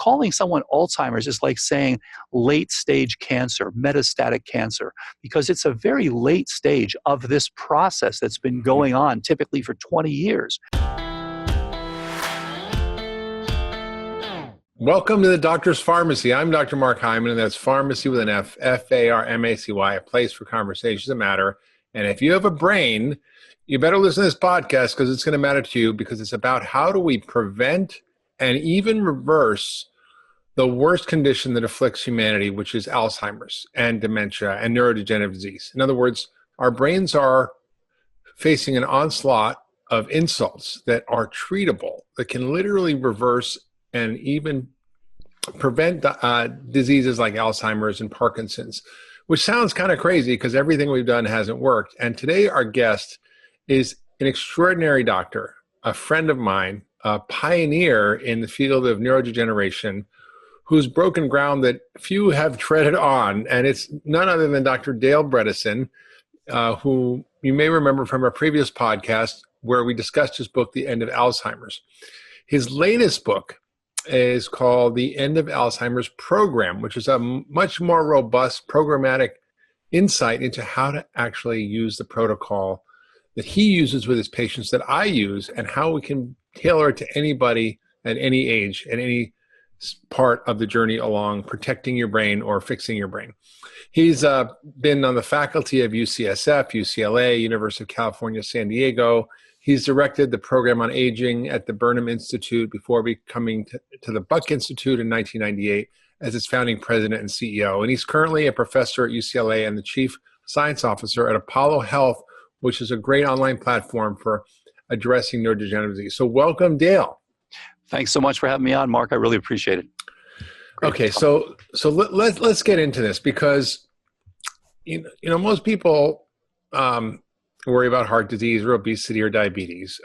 calling someone Alzheimer's is like saying late stage cancer, metastatic cancer, because it's a very late stage of this process that's been going on typically for 20 years. Welcome to the Doctor's Pharmacy. I'm Dr. Mark Hyman, and that's pharmacy with an F, F-A-R-M-A-C-Y, a place for conversations that matter. And if you have a brain, you better listen to this podcast because it's going to matter to you, because it's about how do we prevent and even reverse the worst condition that afflicts humanity, which is Alzheimer's and dementia and neurodegenerative disease. In other words, our brains are facing an onslaught of insults that are treatable, that can literally reverse and even prevent diseases like Alzheimer's and Parkinson's, which sounds kind of crazy because everything we've done hasn't worked. And today our guest is an extraordinary doctor, a friend of mine, a pioneer in the field of neurodegeneration, who's broken ground that few have treaded on. And it's none other than Dr. Dale Bredesen, who you may remember from our previous podcast where we discussed his book, The End of Alzheimer's. His latest book is called The End of Alzheimer's Program, which is a much more robust programmatic insight into how to actually use the protocol that he uses with his patients that I use, and how we can tailor it to anybody at any age, at any part of the journey along protecting your brain or fixing your brain. He's been on the faculty of UCSF, UCLA, University of California, San Diego. He's directed the program on aging at the Burnham Institute before becoming to the Buck Institute in 1998 as its founding president and CEO. And he's currently a professor at UCLA and the chief science officer at Apollo Health, which is a great online platform for addressing neurodegenerative disease. So welcome, Dale. Thanks so much for having me on, Mark. I really appreciate it. Okay, so let's get into this, because you know most people worry about heart disease or obesity or diabetes,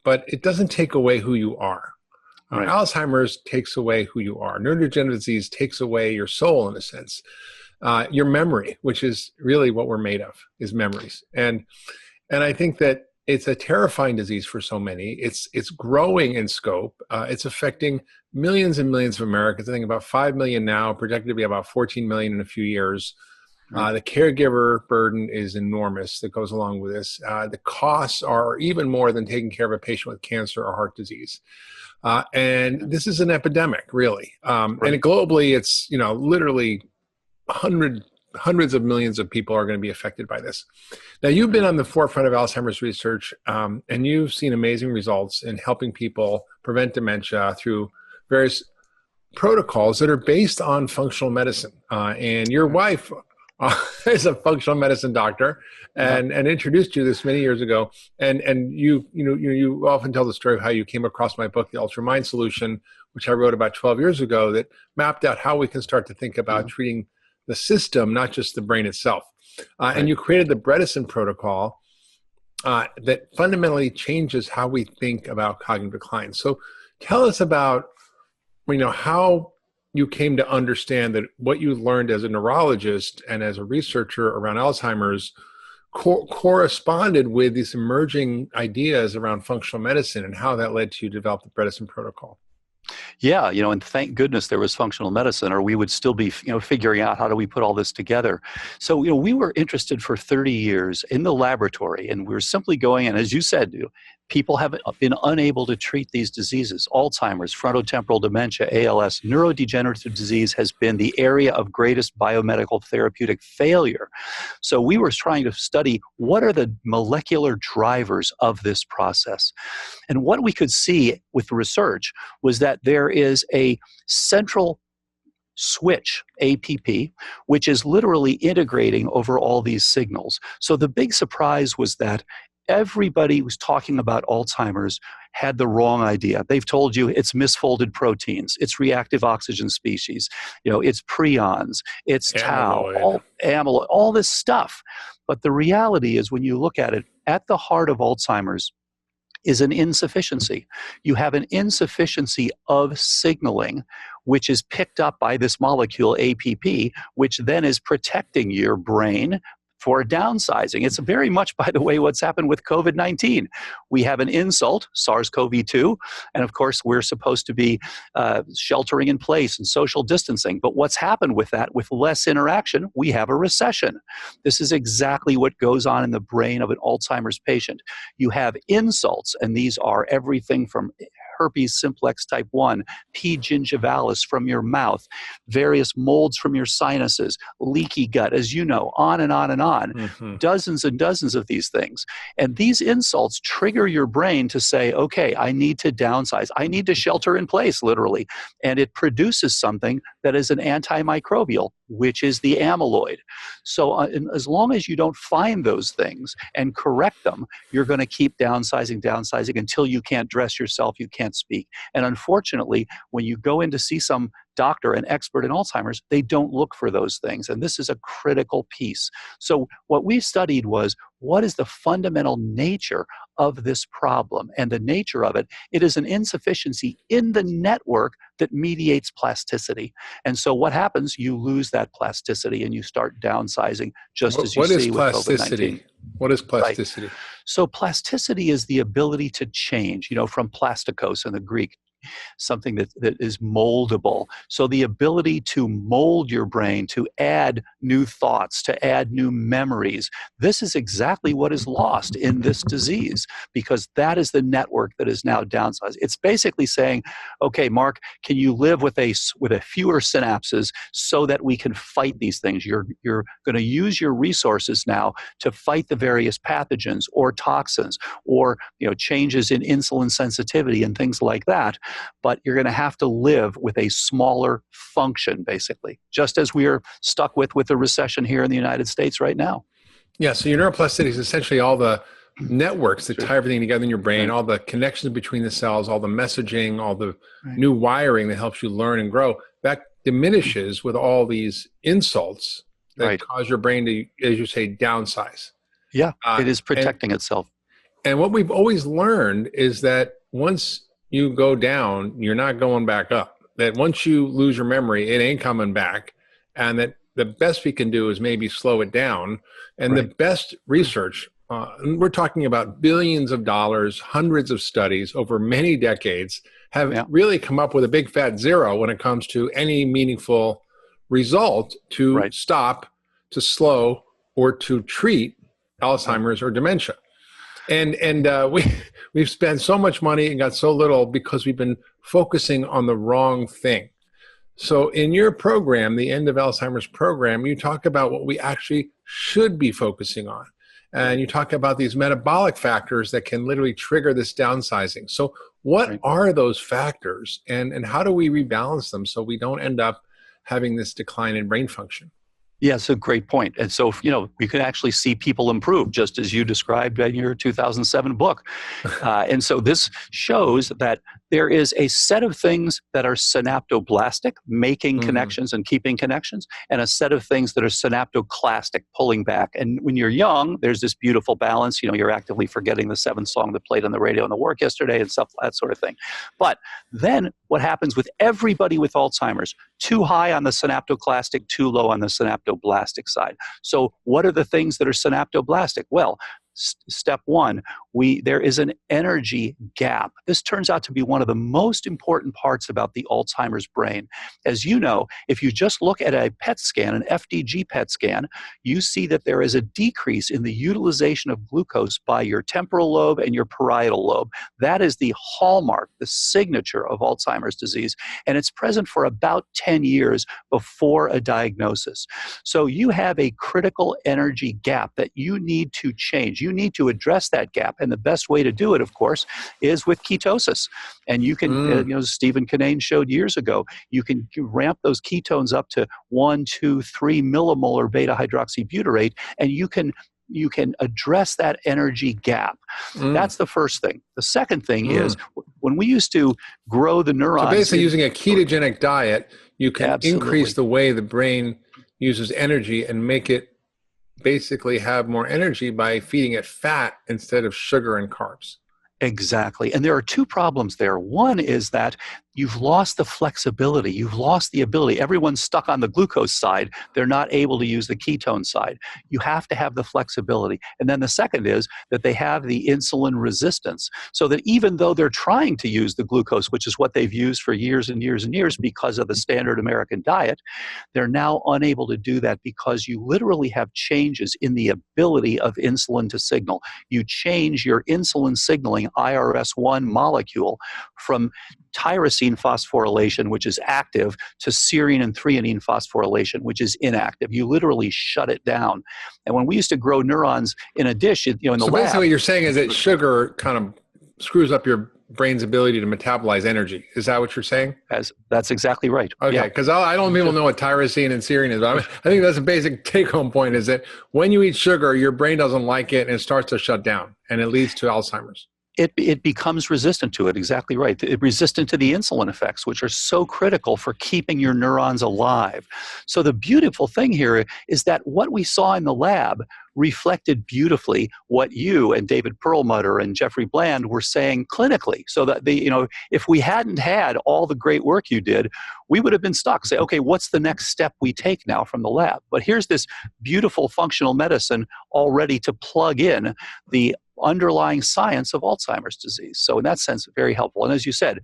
but it doesn't take away who you are. Right. Alzheimer's takes away who you are. Neurodegenerative disease takes away your soul, in a sense. Your memory, which is really what we're made of, is memories. And I think that it's a terrifying disease for so many. It's growing in scope. It's affecting millions and millions of Americans. I think about 5 million now, projected to be about 14 million in a few years. The caregiver burden is enormous that goes along with this. The costs are even more than taking care of a patient with cancer or heart disease. And this is an epidemic, really. And globally, it's literally hundreds of millions of people are going to be affected by this. Now, you've been on the forefront of Alzheimer's research, and you've seen amazing results in helping people prevent dementia through various protocols that are based on functional medicine. And your wife is a functional medicine doctor, and introduced you this many years ago. And you often tell the story of how you came across my book, The Ultra Mind Solution, which I wrote about 12 years ago, that mapped out how we can start to think about treating the system, not just the brain itself. And you created the Bredesen Protocol that fundamentally changes how we think about cognitive decline. So tell us about how you came to understand that what you learned as a neurologist and as a researcher around Alzheimer's corresponded with these emerging ideas around functional medicine, and how that led to you to develop the Bredesen Protocol. Yeah, and thank goodness there was functional medicine, or we would still be, figuring out how do we put all this together. So, we were interested for 30 years in the laboratory, and we were simply going, and as you said, people have been unable to treat these diseases. Alzheimer's, frontotemporal dementia, ALS, neurodegenerative disease has been the area of greatest biomedical therapeutic failure. So we were trying to study what are the molecular drivers of this process. And what we could see with the research was that there is a central switch, APP, which is literally integrating over all these signals. So the big surprise was that everybody who's talking about Alzheimer's had the wrong idea. They've told you it's misfolded proteins, it's reactive oxygen species, it's prions, it's tau, amyloid, all this stuff. But the reality is, when you look at it, at the heart of Alzheimer's is an insufficiency. You have an insufficiency of signaling, which is picked up by this molecule APP, which then is protecting your brain for downsizing. It's very much, by the way, what's happened with COVID-19. We have an insult, SARS-CoV-2, and of course, we're supposed to be sheltering in place and social distancing. But what's happened with that, with less interaction, we have a recession. This is exactly what goes on in the brain of an Alzheimer's patient. You have insults, and these are everything from herpes simplex type 1, P. gingivalis from your mouth, various molds from your sinuses, leaky gut, as you know, on and on and on. Mm-hmm. Dozens and dozens of these things. And these insults trigger your brain to say, okay, I need to downsize. I need to shelter in place, literally. And it produces something that is an antimicrobial, which is the amyloid. So as long as you don't find those things and correct them, you're going to keep downsizing until you can't dress yourself, you can't speak. And unfortunately, when you go in to see some doctor, an expert in Alzheimer's, they don't look for those things. And this is a critical piece. So what we studied was, what is the fundamental nature of this problem? And the nature of it, it is an insufficiency in the network that mediates plasticity. And so what happens? You lose that plasticity and you start downsizing, just as you see with COVID-19. What is plasticity? Right. So plasticity is the ability to change, from plastikos in the Greek, something that is moldable. So the ability to mold your brain, to add new thoughts, to add new memories. This is exactly what is lost in this disease, because that is the network that is now downsized. It's basically saying, okay, Mark, can you live with a fewer synapses so that we can fight these things? You're going to use your resources now to fight the various pathogens or toxins or changes in insulin sensitivity and things like that. But you're going to have to live with a smaller function, basically, just as we are stuck with the recession here in the United States right now. Yeah, so your neuroplasticity is essentially all the networks that tie everything together in your brain, all the connections between the cells, all the messaging, all the new wiring that helps you learn and grow. That diminishes with all these insults that cause your brain to, as you say, downsize. Yeah, it is protecting itself. And what we've always learned is that once you go down, you're not going back up. That once you lose your memory, it ain't coming back. And that the best we can do is maybe slow it down. And the best research, we're talking about billions of dollars, hundreds of studies over many decades, have really come up with a big fat zero when it comes to any meaningful result to stop, to slow, or to treat Alzheimer's or dementia. And we've spent so much money and got so little because we've been focusing on the wrong thing. So in your program, the End of Alzheimer's program, you talk about what we actually should be focusing on. And you talk about these metabolic factors that can literally trigger this downsizing. So what are those factors, and how do we rebalance them so we don't end up having this decline in brain function? Yeah, it's a great point. And so, we can actually see people improve, just as you described in your 2007 book. And so this shows that there is a set of things that are synaptoblastic, making connections and keeping connections, and a set of things that are synaptoclastic, pulling back. And when you're young, there's this beautiful balance. You're actively forgetting the 7th song that played on the radio in the work yesterday and stuff, that sort of thing. But then what happens with everybody with Alzheimer's? Too high on the synaptoclastic, too low on the synaptoblastic side. So what are the things that are synaptoblastic? Well, step one, there is an energy gap. This turns out to be one of the most important parts about the Alzheimer's brain. As you know, if you just look at a PET scan, an FDG PET scan, you see that there is a decrease in the utilization of glucose by your temporal lobe and your parietal lobe. That is the hallmark, the signature of Alzheimer's disease, and it's present for about 10 years before a diagnosis. So you have a critical energy gap that you need to change. You need to address that gap. And the best way to do it, of course, is with ketosis. And you can, Stephen Kinane showed years ago, you can ramp those ketones up to 1, 2, 3 millimolar beta hydroxybutyrate, and you can address that energy gap. That's the first thing. The second thing is, when we used to grow the neurons. So basically using a ketogenic diet, you can increase the way the brain uses energy and make it basically have more energy by feeding it fat instead of sugar and carbs. Exactly. And there are two problems there. One is that you've lost the flexibility. You've lost the ability. Everyone's stuck on the glucose side. They're not able to use the ketone side. You have to have the flexibility. And then the second is that they have the insulin resistance, so that even though they're trying to use the glucose, which is what they've used for years and years and years because of the standard American diet, they're now unable to do that because you literally have changes in the ability of insulin to signal. You change your insulin signaling IRS1 molecule from tyrosine phosphorylation, which is active, to serine and threonine phosphorylation, which is inactive. You literally shut it down. And when we used to grow neurons in a dish, in the lab. So basically what you're saying is that sugar kind of screws up your brain's ability to metabolize energy. Is that what you're saying? That's exactly right. Okay, because I don't people know what tyrosine and serine is. But I think that's a basic take-home point, is that when you eat sugar, your brain doesn't like it and it starts to shut down, and it leads to Alzheimer's. It becomes resistant to it. Exactly right. Resistant to the insulin effects, which are so critical for keeping your neurons alive. So the beautiful thing here is that what we saw in the lab reflected beautifully what you and David Perlmutter and Jeffrey Bland were saying clinically. So that if we hadn't had all the great work you did, we would have been stuck. Say, okay, what's the next step we take now from the lab? But here's this beautiful functional medicine all ready to plug in the underlying science of Alzheimer's disease. So in that sense, very helpful. And as you said,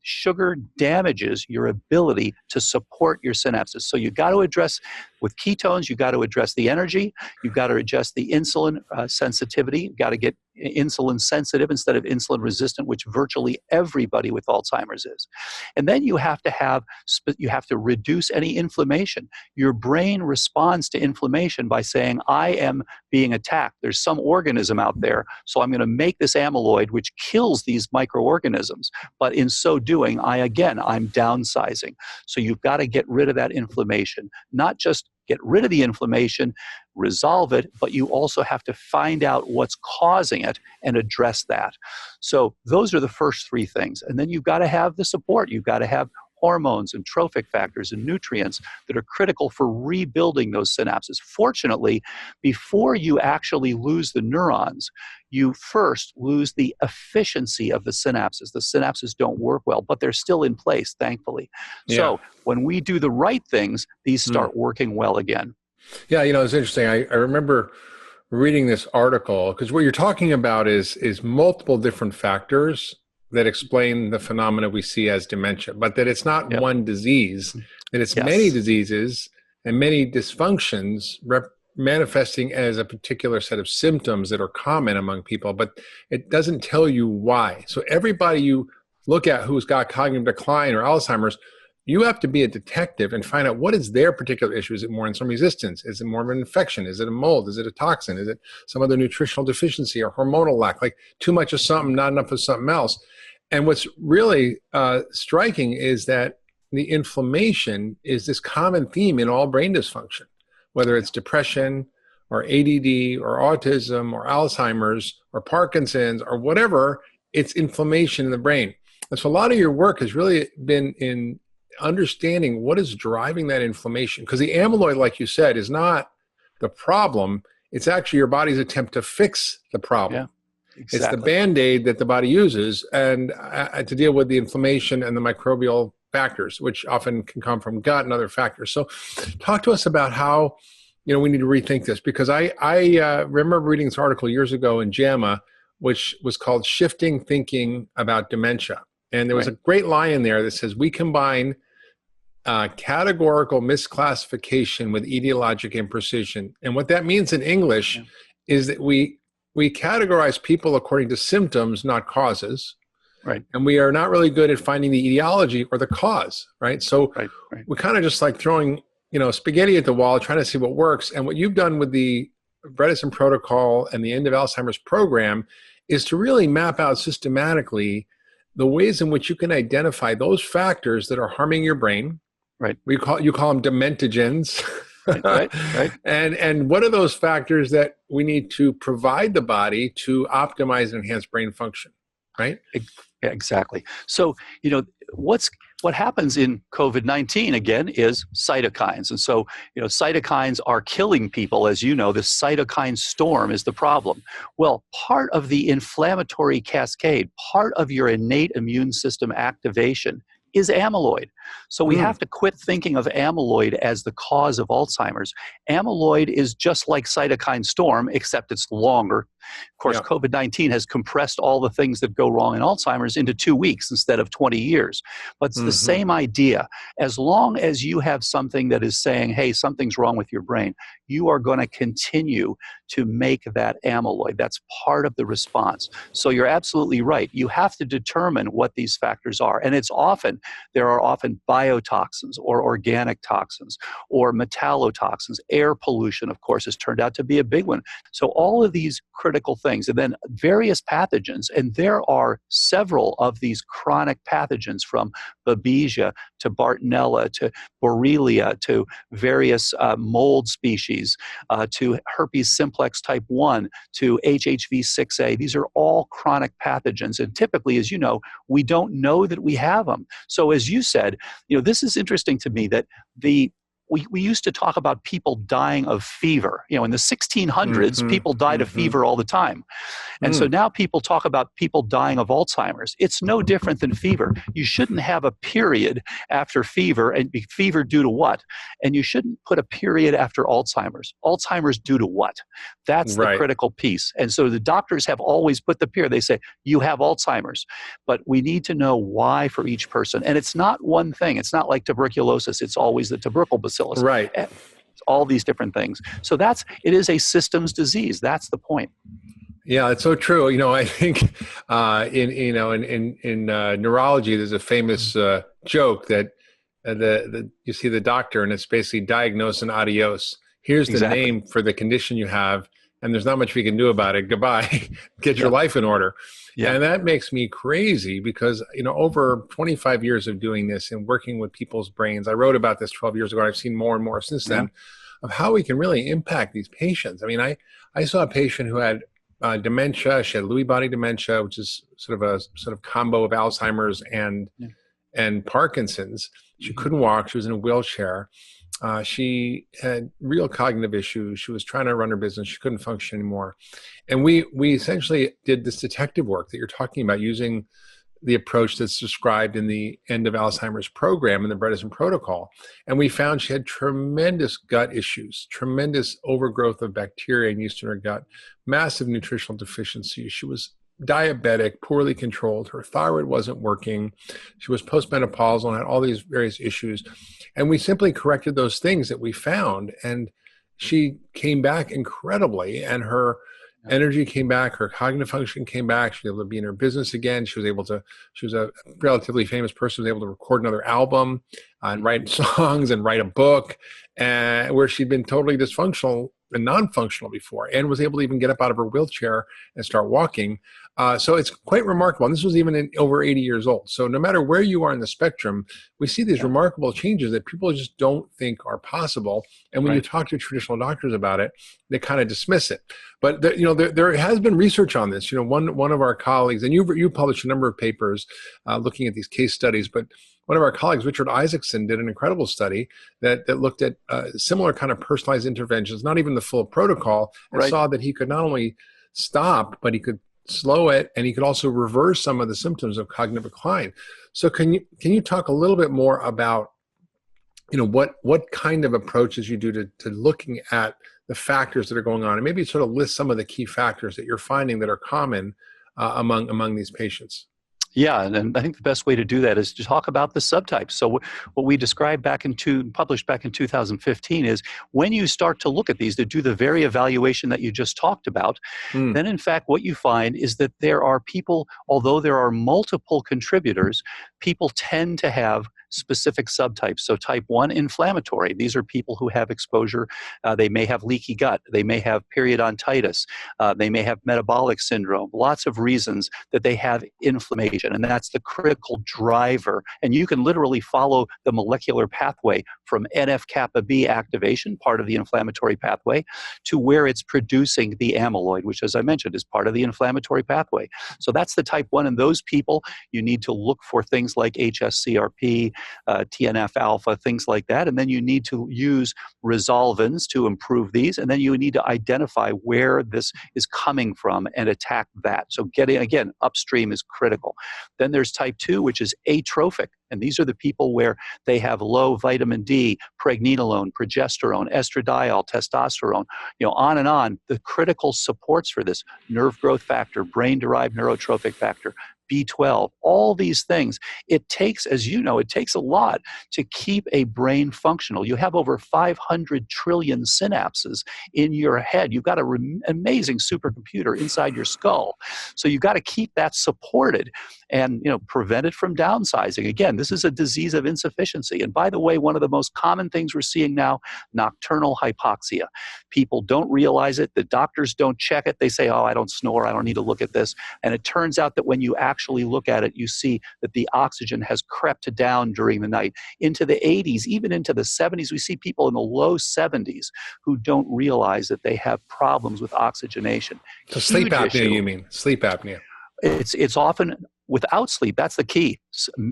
sugar damages your ability to support your synapses. So you've got to address, with ketones, you've got to address the energy, you've got to adjust the insulin sensitivity, you've got to get insulin sensitive instead of insulin resistant, which virtually everybody with Alzheimer's is. And then you have to reduce any inflammation. Your brain responds to inflammation by saying, I am being attacked. There's some organism out there, so I'm going to make this amyloid which kills these microorganisms. But in so doing, I'm downsizing. So you've got to get rid of that inflammation, not just get rid of the inflammation, resolve it, but you also have to find out what's causing it and address that. So those are the first three things. And then you've got to have the support. You've got to have hormones and trophic factors and nutrients that are critical for rebuilding those synapses. Fortunately, before you actually lose the neurons, you first lose the efficiency of the synapses. The synapses don't work well, but they're still in place, thankfully. Yeah. So when we do the right things, these start working well again. Yeah, it's interesting. I remember reading this article, because what you're talking about is multiple different factors that explain the phenomena we see as dementia, but that it's not one disease, that it's many diseases and many dysfunctions manifesting as a particular set of symptoms that are common among people, but it doesn't tell you why. So everybody you look at who's got cognitive decline or Alzheimer's, you have to be a detective and find out what is their particular issue. Is it more insulin resistance? Is it more of an infection? Is it a mold? Is it a toxin? Is it some other nutritional deficiency or hormonal lack? Like too much of something, not enough of something else. And what's really striking is that the inflammation is this common theme in all brain dysfunction, whether it's depression or ADD or autism or Alzheimer's or Parkinson's or whatever, it's inflammation in the brain. And so a lot of your work has really been in understanding what is driving that inflammation. Because the amyloid, like you said, is not the problem. It's actually your body's attempt to fix the problem. Yeah. Exactly. It's the Band-Aid that the body uses and to deal with the inflammation and the microbial factors, which often can come from gut and other factors. So talk to us about how, we need to rethink this, because I remember reading this article years ago in JAMA, which was called Shifting Thinking About Dementia. And there was a great line in there that says, we combine categorical misclassification with etiologic imprecision. And what that means in English is that we categorize people according to symptoms, not causes. Right. And we are not really good at finding the etiology or the cause, right? So we kind of just like throwing, spaghetti at the wall, trying to see what works. And what you've done with the Bredesen Protocol and the End of Alzheimer's program is to really map out systematically the ways in which you can identify those factors that are harming your brain. Right. You call them dementogens. Right. And what are those factors that we need to provide the body to optimize and enhance brain function, right? Yeah, exactly. So, what's what happens in COVID-19, again, is cytokines. And so, cytokines are killing people. As you know, the cytokine storm is the problem. Well, part of the inflammatory cascade, part of your innate immune system activation is amyloid. So we have to quit thinking of amyloid as the cause of Alzheimer's. Amyloid is just like cytokine storm, except it's longer. Of course, COVID-19 has compressed all the things that go wrong in Alzheimer's into 2 weeks instead of 20 years. But it's the same idea. As long as you have something that is saying, hey, something's wrong with your brain, you are going to continue to make that amyloid. That's part of the response. So you're absolutely right. You have to determine what these factors are. And there are often biotoxins or organic toxins or metallotoxins. Air pollution, of course, has turned out to be a big one. So all of these critical things, and then various pathogens, and there are several of these chronic pathogens, from Babesia to Bartonella to Borrelia to various mold species to herpes simplex type 1 to HHV6A. These are all chronic pathogens, and typically, as you know, we don't know that we have them. So as you said, this is interesting to me that we used to talk about people dying of fever. In the 1600s, people died of fever all the time. And so now people talk about people dying of Alzheimer's. It's no different than fever. You shouldn't have a period after fever, and fever due to what? And you shouldn't put a period after Alzheimer's. Alzheimer's due to what? That's the critical piece. And so the doctors have always put the period. They say, you have Alzheimer's. But we need to know why for each person. And it's not one thing. It's not like tuberculosis. It's always the tubercle bacillus. Right. All these different things. So it is a systems disease. That's the point. Yeah, it's so true. I think in neurology, there's a famous joke that you see the doctor, and it's basically diagnose and adios. Here's the name for the condition you have, and there's not much we can do about it. Goodbye. Get your life in order. Yeah. And that makes me crazy because, over 25 years of doing this and working with people's brains, I wrote about this 12 years ago, and I've seen more and more since then of how we can really impact these patients. I mean, I saw a patient who had dementia. She had Lewy body dementia, which is sort of combo of Alzheimer's and Parkinson's. She couldn't walk. She was in a wheelchair. She had real cognitive issues. She was trying to run her business. She couldn't function anymore. And we essentially did this detective work that you're talking about, using the approach that's described in the End of Alzheimer's program in the Bredesen Protocol. And we found she had tremendous gut issues, tremendous overgrowth of bacteria and yeast in her gut, massive nutritional deficiencies. She was diabetic, poorly controlled. Her thyroid wasn't working. She was postmenopausal and had all these various issues. And we simply corrected those things that we found. And she came back incredibly, and her energy came back, her cognitive function came back. She was able to be in her business again. She was a relatively famous person, was able to record another album and write songs and write a book, where she'd been totally dysfunctional and non-functional before, and was able to even get up out of her wheelchair and start walking. So it's quite remarkable. And this was even over 80 years old. So no matter where you are in the spectrum, we see these remarkable changes that people just don't think are possible. And when you talk to traditional doctors about it, they kind of dismiss it. But there has been research on this. One of our colleagues, and you published a number of papers looking at these case studies, but one of our colleagues, Richard Isaacson, did an incredible study that looked at similar kind of personalized interventions, not even the full protocol, and saw that he could not only stop, but he could slow it, and he could also reverse some of the symptoms of cognitive decline. So can you talk a little bit more about what kind of approaches you do to looking at the factors that are going on, and maybe sort of list some of the key factors that you're finding that are common among these patients? Yeah, and I think the best way to do that is to talk about the subtypes. So what we described published back in 2015 is when you start to look at these, to do the very evaluation that you just talked about, then in fact what you find is that there are people, although there are multiple contributors, people tend to have specific subtypes. So type 1, inflammatory. These are people who have exposure. They may have leaky gut. They may have periodontitis. They may have metabolic syndrome. Lots of reasons that they have inflammation, and that's the critical driver. And you can literally follow the molecular pathway from NF-kappa B activation, part of the inflammatory pathway, to where it's producing the amyloid, which, as I mentioned, is part of the inflammatory pathway. So that's the type 1. And those people, you need to look for things like HSCRP, TNF alpha, things like that. And then you need to use resolvins to improve these. And then you need to identify where this is coming from and attack that. So getting, again, upstream is critical. Then there's type 2, which is atrophic. And these are the people where they have low vitamin D, pregnenolone, progesterone, estradiol, testosterone, on and on. The critical supports for this: nerve growth factor, brain-derived neurotrophic factor, B12, all these things. It takes, as you know, it takes a lot to keep a brain functional. You have over 500 trillion synapses in your head. You've got an amazing supercomputer inside your skull. So you've got to keep that supported and prevent it from downsizing. Again, this is a disease of insufficiency. And by the way, one of the most common things we're seeing now, nocturnal hypoxia. People don't realize it. The doctors don't check it. They say, oh, I don't snore. I don't need to look at this. And it turns out that when you actually look at it, you see that the oxygen has crept down during the night into the 80s, even into the 70s. We see people in the low 70s who don't realize that they have problems with oxygenation. So sleep apnea, you mean? Sleep apnea. It's often without sleep. That's the key.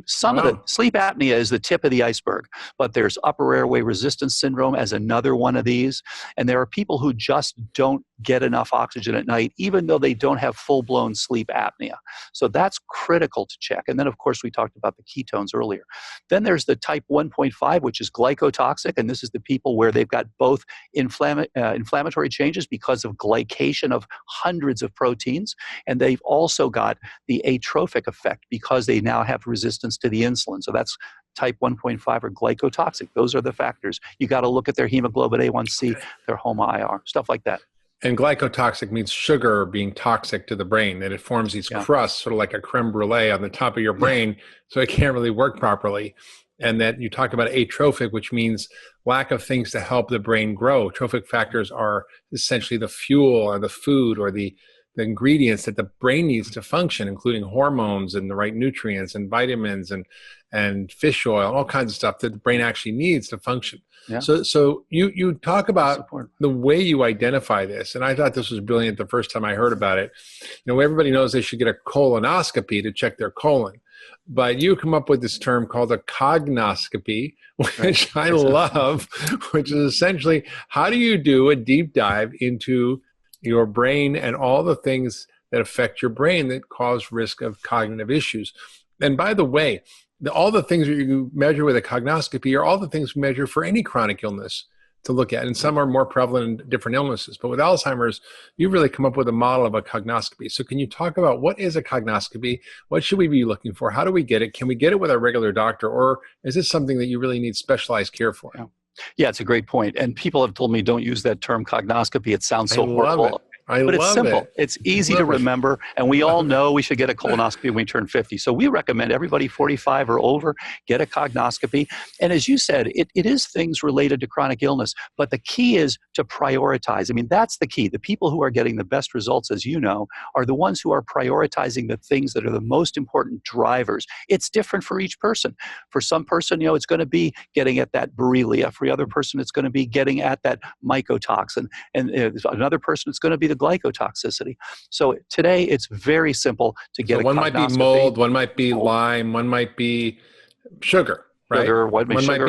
Some of the sleep apnea is the tip of the iceberg, but there's upper airway resistance syndrome as another one of these. And there are people who just don't get enough oxygen at night, even though they don't have full-blown sleep apnea. So that's critical to check. And then, of course, we talked about the ketones earlier. Then there's the type 1.5, which is glycotoxic. And this is the people where they've got both inflammatory changes because of glycation of hundreds of proteins. And they've also got the atrophic effect because they now have resistance to the insulin. So that's type 1.5 or glycotoxic. Those are the factors. You got to look at their hemoglobin A1C, their HOMA-IR, stuff like that. And glycotoxic means sugar being toxic to the brain, and it forms these crusts, sort of like a creme brulee on the top of your brain, so it can't really work properly. And that you talk about atrophic, which means lack of things to help the brain grow. Trophic factors are essentially the fuel or the food or the ingredients that the brain needs to function, including hormones and the right nutrients and vitamins and fish oil, all kinds of stuff that the brain actually needs to function. Yeah. So you talk about the way you identify this, and I thought this was brilliant the first time I heard about it. Everybody knows they should get a colonoscopy to check their colon, but you come up with this term called a cognoscopy, which I love, which is essentially how do you do a deep dive into your brain and all the things that affect your brain that cause risk of cognitive issues. And by the way, all the things that you measure with a cognoscopy are all the things we measure for any chronic illness to look at. And some are more prevalent in different illnesses. But with Alzheimer's, you've really come up with a model of a cognoscopy. So can you talk about what is a cognoscopy? What should we be looking for? How do we get it? Can we get it with our regular doctor? Or is this something that you really need specialized care for? Yeah, it's a great point. And people have told me don't use that term cognoscopy. It sounds so horrible. But it's simple. It's easy to remember. And we all know we should get a colonoscopy when we turn 50. So we recommend everybody 45 or over get a cognoscopy. And as you said, it is things related to chronic illness. But the key is to prioritize. I mean, that's the key. The people who are getting the best results, as you know, are the ones who are prioritizing the things that are the most important drivers. It's different for each person. For some person, it's going to be getting at that Borrelia. For the other person, it's going to be getting at that mycotoxin. And another person, it's going to be the glycotoxicity. So today it's very simple to get a cognoscopy. One might be mold, one might be Lyme, one might be sugar, right? One might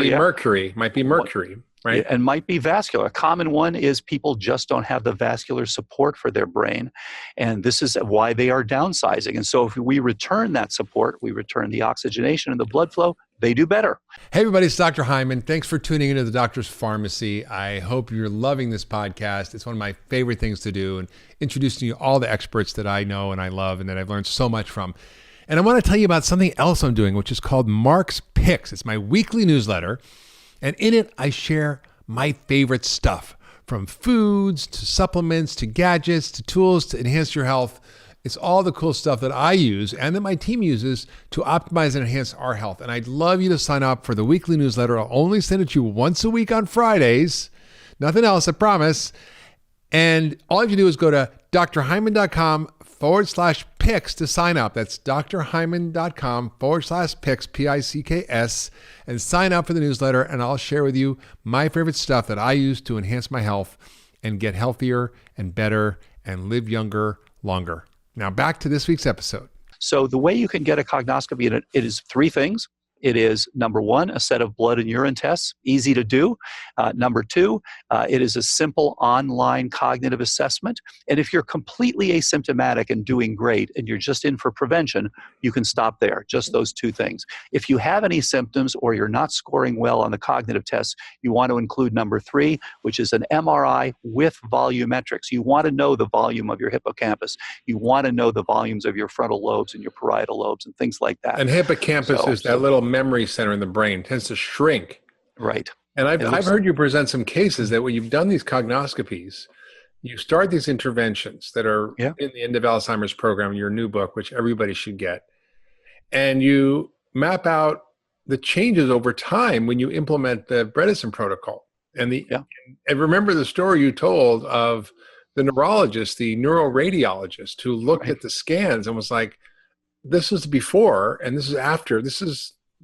be mercury, right? And might be vascular. A common one is people just don't have the vascular support for their brain. And this is why they are downsizing. And so if we return that support, we return the oxygenation and the blood flow, they do better. Hey everybody, it's Dr. Hyman. Thanks for tuning into the Doctor's Pharmacy. I hope you're loving this podcast. It's one of my favorite things to do, and introducing you all the experts that I know and I love and that I've learned so much from. And I want to tell you about something else I'm doing, which is called Mark's Picks. It's my weekly newsletter. And in it, I share my favorite stuff, from foods to supplements to gadgets to tools to enhance your health. It's all the cool stuff that I use and that my team uses to optimize and enhance our health. And I'd love you to sign up for the weekly newsletter. I'll only send it to you once a week on Fridays. Nothing else, I promise. And all you have to do is go to drhyman.com/picks to sign up. That's drhyman.com/picks, P-I-C-K-S, and sign up for the newsletter. And I'll share with you my favorite stuff that I use to enhance my health and get healthier and better and live younger, longer. Now back to this week's episode. So the way you can get a cognoscopy, it is three things. It is, number one, a set of blood and urine tests, easy to do. Number two, it is a simple online cognitive assessment. And if you're completely asymptomatic and doing great and you're just in for prevention, you can stop there, just those two things. If you have any symptoms or you're not scoring well on the cognitive tests, you want to include number three, which is an MRI with volumetrics. You want to know the volume of your hippocampus. You want to know the volumes of your frontal lobes and your parietal lobes and things like that. And hippocampus is that little memory center in the brain. It tends to shrink. Right. And I've heard you present some cases that when you've done these cognoscopies, you start these interventions that are in the End of Alzheimer's program, your new book, which everybody should get. And you map out the changes over time when you implement the Bredesen Protocol. And and remember the story you told of the neurologist, the neuroradiologist, who looked at the scans and was like, this is before and this is after.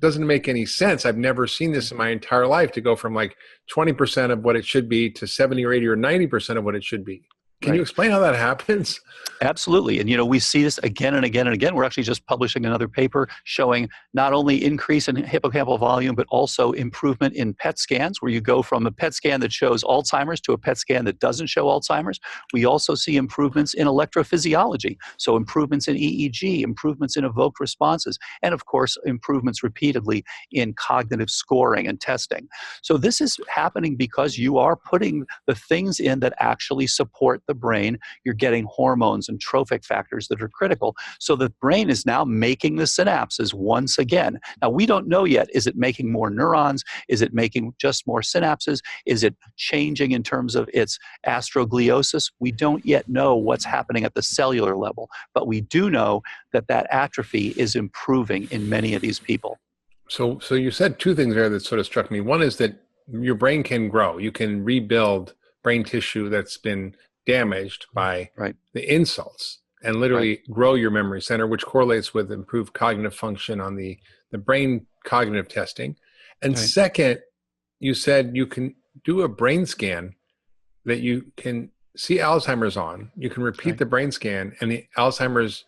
Doesn't make any sense. I've never seen this in my entire life, to go from like 20% of what it should be to 70 or 80 or 90% of what it should be. Can you explain how that happens? Absolutely. And, we see this again and again and again. We're actually just publishing another paper showing not only increase in hippocampal volume, but also improvement in PET scans, where you go from a PET scan that shows Alzheimer's to a PET scan that doesn't show Alzheimer's. We also see improvements in electrophysiology. So improvements in EEG, improvements in evoked responses, and of course, improvements repeatedly in cognitive scoring and testing. So this is happening because you are putting the things in that actually support the brain. You're getting hormones and trophic factors that are critical. So the brain is now making the synapses once again. Now, we don't know yet, is it making more neurons? Is it making just more synapses? Is it changing in terms of its astrogliosis? We don't yet know what's happening at the cellular level, but we do know that atrophy is improving in many of these people. So you said two things there that sort of struck me. One is that your brain can grow. You can rebuild brain tissue that's been damaged by the insults, and literally grow your memory center, which correlates with improved cognitive function on the brain cognitive testing. And second, you said you can do a brain scan that you can see Alzheimer's on. You can repeat the brain scan, and the Alzheimer's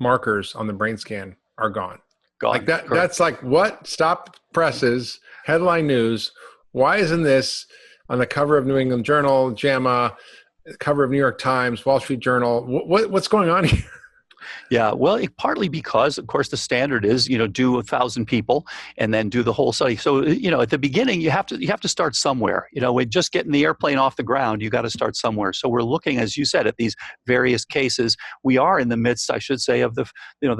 markers on the brain scan are gone. Like that. Correct. That's like, what? Stop presses, headline news. Why isn't this on the cover of New England Journal, JAMA, cover of New York Times, Wall Street Journal? What's going on here? Yeah, well, partly because, of course, the standard is, do 1,000 people and then do the whole study. So, at the beginning, you have to start somewhere. With just getting the airplane off the ground, you got to start somewhere. So we're looking, as you said, at these various cases. We are in the midst, I should say, of the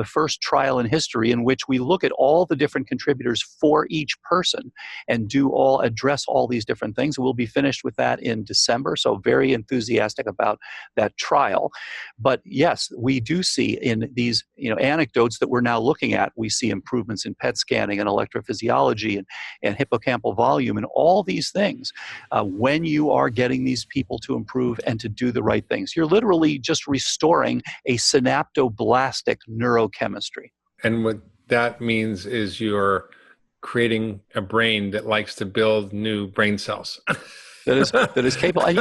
first trial in history in which we look at all the different contributors for each person and address all these different things. We'll be finished with that in December. So very enthusiastic about that trial. But yes, we do see in these anecdotes that we're now looking at, we see improvements in PET scanning and electrophysiology and hippocampal volume and all these things. When you are getting these people to improve and to do the right things, you're literally just restoring a synaptoblastic neurochemistry. And what that means is you're creating a brain that likes to build new brain cells. that is capable. And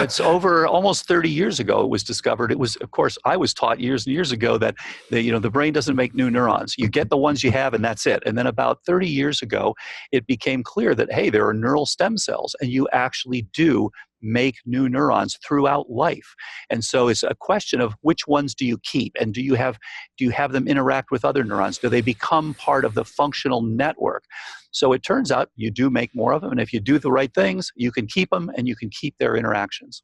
it's over almost 30 years ago it was discovered. It was, of course, I was taught years and years ago that the brain doesn't make new neurons. You get the ones you have and that's it. And then about 30 years ago, it became clear that, hey, there are neural stem cells and you actually do make new neurons throughout life. And so it's a question of which ones do you keep, and do you have them interact with other neurons? Do they become part of the functional network? So it turns out you do make more of them, and if you do the right things, you can keep them and you can keep their interactions.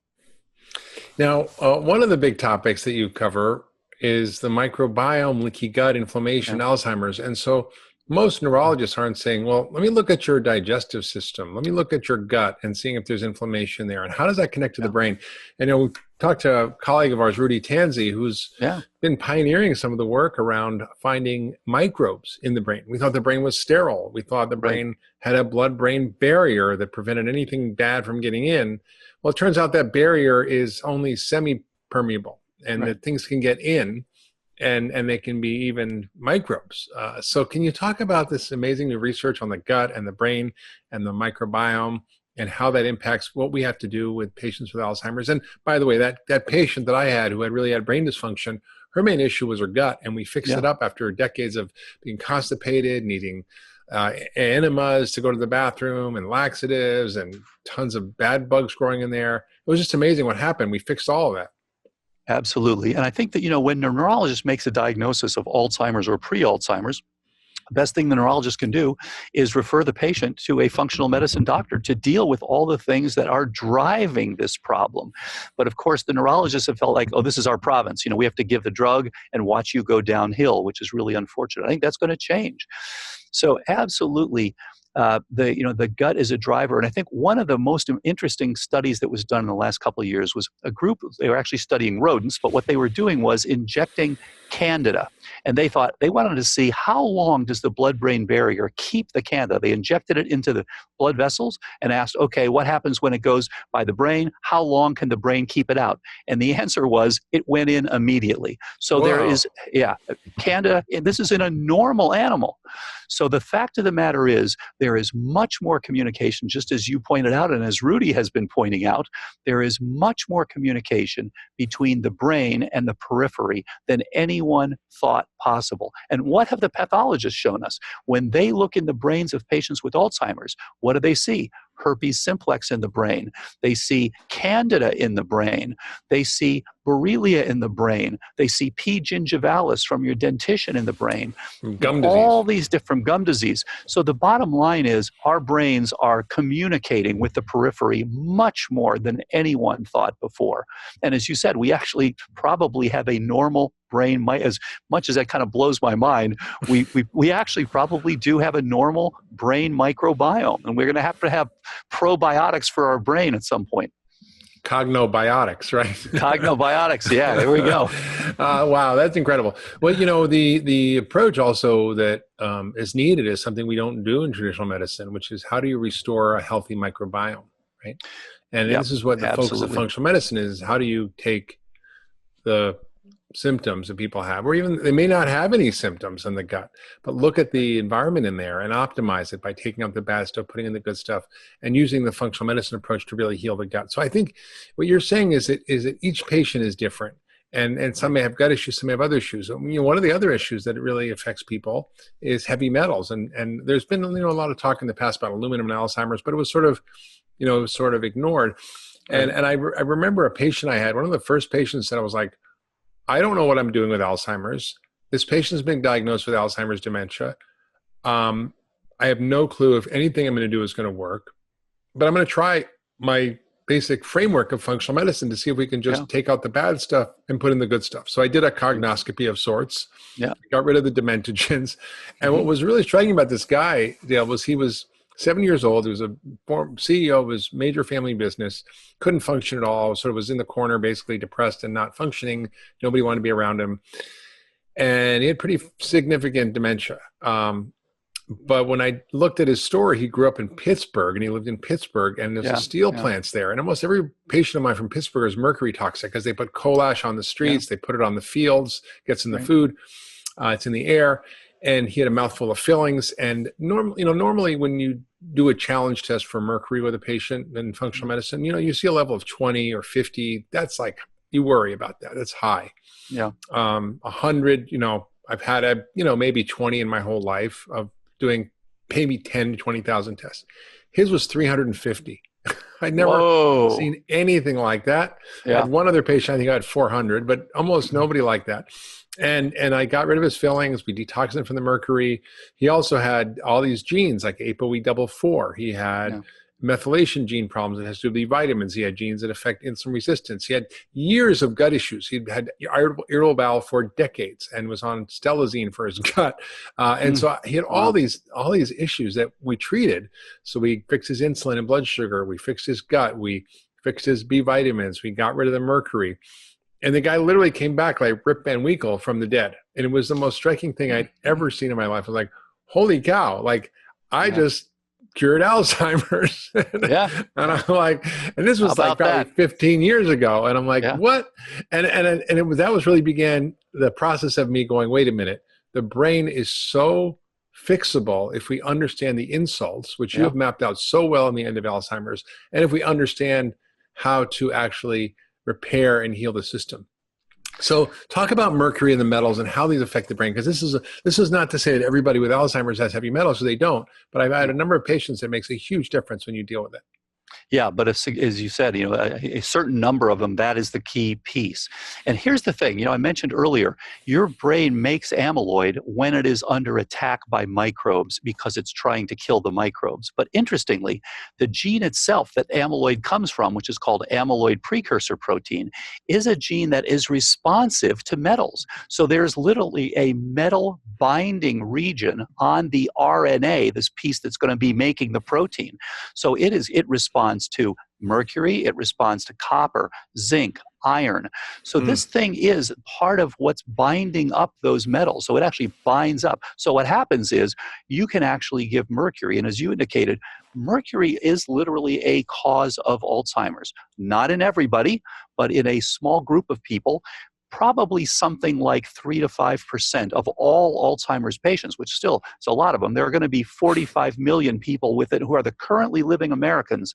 Now, one of the big topics that you cover is the microbiome, leaky gut, inflammation, Alzheimer's. And so most neurologists aren't saying, well, let me look at your digestive system. Let me look at your gut and seeing if there's inflammation there. And how does that connect to the brain? And we talked to a colleague of ours, Rudy Tanzi, who's been pioneering some of the work around finding microbes in the brain. We thought the brain was sterile. We thought the brain had a blood-brain barrier that prevented anything bad from getting in. Well, it turns out that barrier is only semi-permeable and that things can get in. And they can be even microbes. So can you talk about this amazing new research on the gut and the brain and the microbiome and how that impacts what we have to do with patients with Alzheimer's? And by the way, that patient that I had who had really had brain dysfunction, her main issue was her gut, and we fixed it up after decades of being constipated, needing enemas to go to the bathroom and laxatives and tons of bad bugs growing in there. It was just amazing what happened. We fixed all of that. Absolutely. And I think that, when a neurologist makes a diagnosis of Alzheimer's or pre-Alzheimer's, the best thing the neurologist can do is refer the patient to a functional medicine doctor to deal with all the things that are driving this problem. But of course, the neurologists have felt like, oh, this is our province. We have to give the drug and watch you go downhill, which is really unfortunate. I think that's going to change. So absolutely, the gut is a driver. And I think one of the most interesting studies that was done in the last couple of years was a group, they were actually studying rodents, but what they were doing was injecting Candida. And they wanted to see how long does the blood-brain barrier keep the Candida. They injected it into the blood vessels and asked, okay, what happens when it goes by the brain? How long can the brain keep it out? And the answer was it went in immediately. So there is, Candida, this is in a normal animal. So the fact of the matter is there is much more communication, just as you pointed out, and as Rudy has been pointing out, there is much more communication between the brain and the periphery than anyone thought possible. And what have the pathologists shown us? When they look in the brains of patients with Alzheimer's, what do they see? Herpes simplex in the brain. They see Candida in the brain. They see Borrelia in the brain. They see P. gingivalis from your dentition in the brain. Gum disease. All these different gum disease. So the bottom line is our brains are communicating with the periphery much more than anyone thought before. And as you said, we actually probably have a normal brain. As much as that kind of blows my mind, we actually probably do have a normal brain microbiome, and we're going to have probiotics for our brain at some point. Cognobiotics, right? Cognobiotics, yeah, there we go. Wow, that's incredible. Well, the approach also that is needed is something we don't do in traditional medicine, which is how do you restore a healthy microbiome, right? And this is what the focus of functional medicine is. How do you take the symptoms that people have, or even they may not have any symptoms in the gut, but look at the environment in there and optimize it by taking out the bad stuff, putting in the good stuff, and using the functional medicine approach to really heal the gut. So I think what you're saying is that each patient is different, and some may have gut issues, some may have other issues. One of the other issues that it really affects people is heavy metals, and there's been a lot of talk in the past about aluminum and Alzheimer's, but it was sort of ignored. And I remember a patient I had, one of the first patients that I was like, I don't know what I'm doing with Alzheimer's. This patient's been diagnosed with Alzheimer's dementia. I have no clue if anything I'm going to do is going to work, but I'm going to try my basic framework of functional medicine to see if we can just take out the bad stuff and put in the good stuff. So I did a cognoscopy of sorts, got rid of the dementogens. And what was really striking about this guy, Dale, was he was 7 years old. He was a former CEO of his major family business, couldn't function at all, sort of was in the corner, basically depressed and not functioning. Nobody wanted to be around him. And he had pretty significant dementia. But when I looked at his story, he grew up in Pittsburgh, and he lived in Pittsburgh, and there's a steel plants there. And almost every patient of mine from Pittsburgh is mercury toxic because they put coal ash on the streets, they put it on the fields, gets in the food, it's in the air. And he had a mouthful of fillings. And normally when you do a challenge test for mercury with a patient in functional medicine, you see a level of 20 or 50. That's like, you worry about that. That's high. 100, I've had maybe 20 in my whole life of doing maybe 10 to 20,000 tests. His was 350. I'd never seen anything like that. I had one other patient, I think I had 400, but almost nobody like that. And I got rid of his fillings. We detoxed him from the mercury. He also had all these genes like ApoE4. He had methylation gene problems that has to do with the vitamins. He had genes that affect insulin resistance. He had years of gut issues. He'd had irritable bowel for decades and was on stelazine for his gut. And so he had all these issues that we treated. So we fixed his insulin and blood sugar. We fixed his gut. We fixed his B vitamins. We got rid of the mercury. And the guy literally came back like Rip Van Winkle from the dead. And it was the most striking thing I'd ever seen in my life. I was like, holy cow, like I just cured Alzheimer's. And I'm like, and this was like probably 15 years ago. And I'm like, what? And that was really began the process of me going, wait a minute, the brain is so fixable if we understand the insults, which you have mapped out so well in the End of Alzheimer's. And if we understand how to actually repair and heal the system. So talk about mercury and the metals and how these affect the brain, because this is not to say that everybody with Alzheimer's has heavy metals, so they don't. But I've had a number of patients that makes a huge difference when you deal with it. Yeah, but as you said, a certain number of them, that is the key piece. And here's the thing, I mentioned earlier, your brain makes amyloid when it is under attack by microbes because it's trying to kill the microbes. But interestingly, the gene itself that amyloid comes from, which is called amyloid precursor protein, is a gene that is responsive to metals. So there's literally a metal binding region on the RNA, this piece that's going to be making the protein. So it responds to mercury, it responds to copper, zinc, iron. So this thing is part of what's binding up those metals. So it actually binds up. So what happens is you can actually give mercury, and as you indicated, mercury is literally a cause of Alzheimer's. Not in everybody, but in a small group of people. Probably something like 3 to 5% of all Alzheimer's patients, which still is a lot of them. There are going to be 45 million people with it who are the currently living Americans.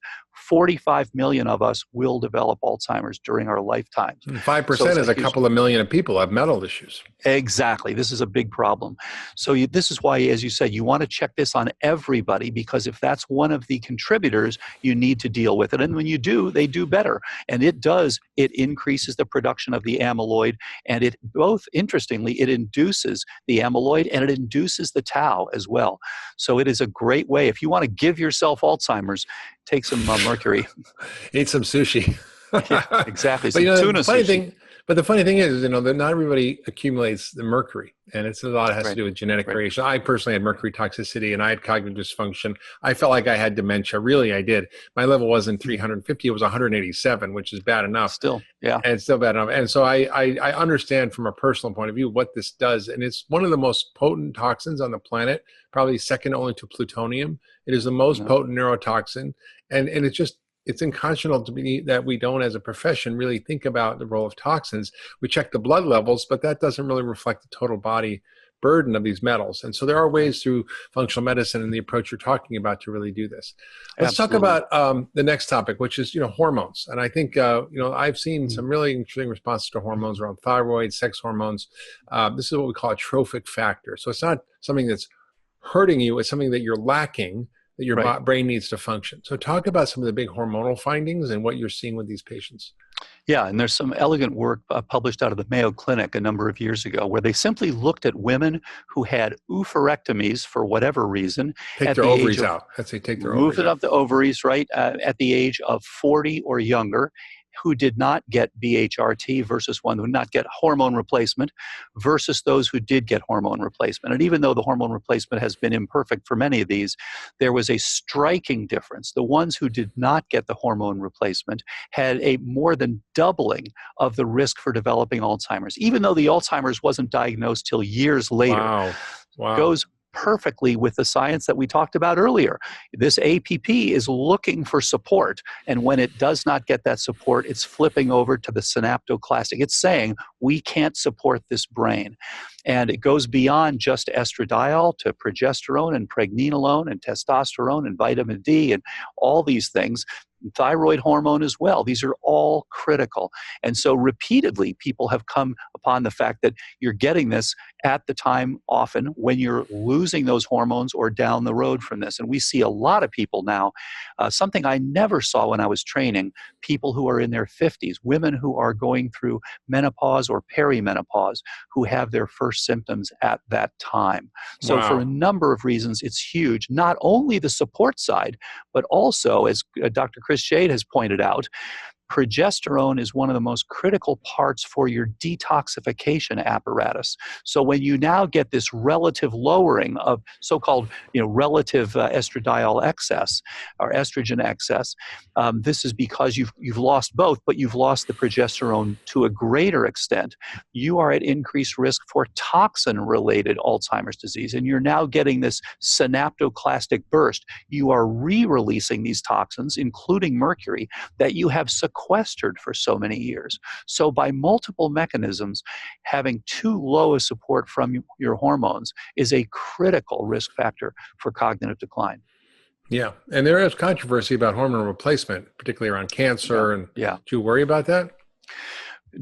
45 million of us will develop Alzheimer's during our lifetimes. 5% is a couple of million of people have metal issues. Exactly. This is a big problem. So this is why, as you said, you want to check this on everybody, because if that's one of the contributors, you need to deal with it. And when you do, they do better. And it increases the production of the amyloid. And it both, interestingly, it induces the amyloid and it induces the tau as well. So it is a great way. If you want to give yourself Alzheimer's, take some mercury. Eat some sushi. Yeah, exactly. But some tuna sushi. The funny thing is, that not everybody accumulates the mercury, and a lot has to do with genetic variation. I personally had mercury toxicity, and I had cognitive dysfunction. I felt like I had dementia. Really, I did. My level wasn't 350; it was 187, which is bad enough. Still, yeah, and it's still bad enough. And so I understand from a personal point of view what this does, and it's one of the most potent toxins on the planet, probably second only to plutonium. It is the most potent neurotoxin, and it's unconscionable to me that we don't, as a profession, really think about the role of toxins. We check the blood levels, but that doesn't really reflect the total body burden of these metals. And so there are ways through functional medicine and the approach you're talking about to really do this. Let's talk about the next topic, which is, hormones. And I think, I've seen some really interesting responses to hormones around thyroid, sex hormones. This is what we call a trophic factor. So it's not something that's hurting you, it's something that you're lacking, that your brain needs to function. So talk about some of the big hormonal findings and what you're seeing with these patients. Yeah, and there's some elegant work published out of the Mayo Clinic a number of years ago where they simply looked at women who had oophorectomies for whatever reason. Take their ovaries out. I'd say take their ovaries out. Moved it up the ovaries, right, at the age of 40 or younger, who did not get BHRT versus one who did not get hormone replacement versus those who did get hormone replacement. And even though the hormone replacement has been imperfect for many of these, there was a striking difference. The ones who did not get the hormone replacement had a more than doubling of the risk for developing Alzheimer's, even though the Alzheimer's wasn't diagnosed till years later. Wow. Goes perfectly with the science that we talked about earlier. This APP is looking for support, and when it does not get that support, it's flipping over to the synaptoclastic. It's saying, we can't support this brain. And it goes beyond just estradiol to progesterone and pregnenolone and testosterone and vitamin D and all these things. Thyroid hormone as well. These are all critical. And so repeatedly, people have come upon the fact that you're getting this at the time often when you're losing those hormones or down the road from this. And we see a lot of people now, something I never saw when I was training, people who are in their 50s, women who are going through menopause or perimenopause, who have their first symptoms at that time. So for a number of reasons, it's huge. Not only the support side, but also, as Dr. Chris Shade has pointed out, progesterone is one of the most critical parts for your detoxification apparatus. So when you now get this relative lowering of so-called relative estradiol excess or estrogen excess, this is because you've lost both, but you've lost the progesterone to a greater extent. You are at increased risk for toxin-related Alzheimer's disease, and you're now getting this synaptoclastic burst. You are re-releasing these toxins, including mercury, that you have sequestered for so many years. So by multiple mechanisms, having too low a support from your hormones is a critical risk factor for cognitive decline. Yeah, and there is controversy about hormone replacement, particularly around cancer. Do you worry about that?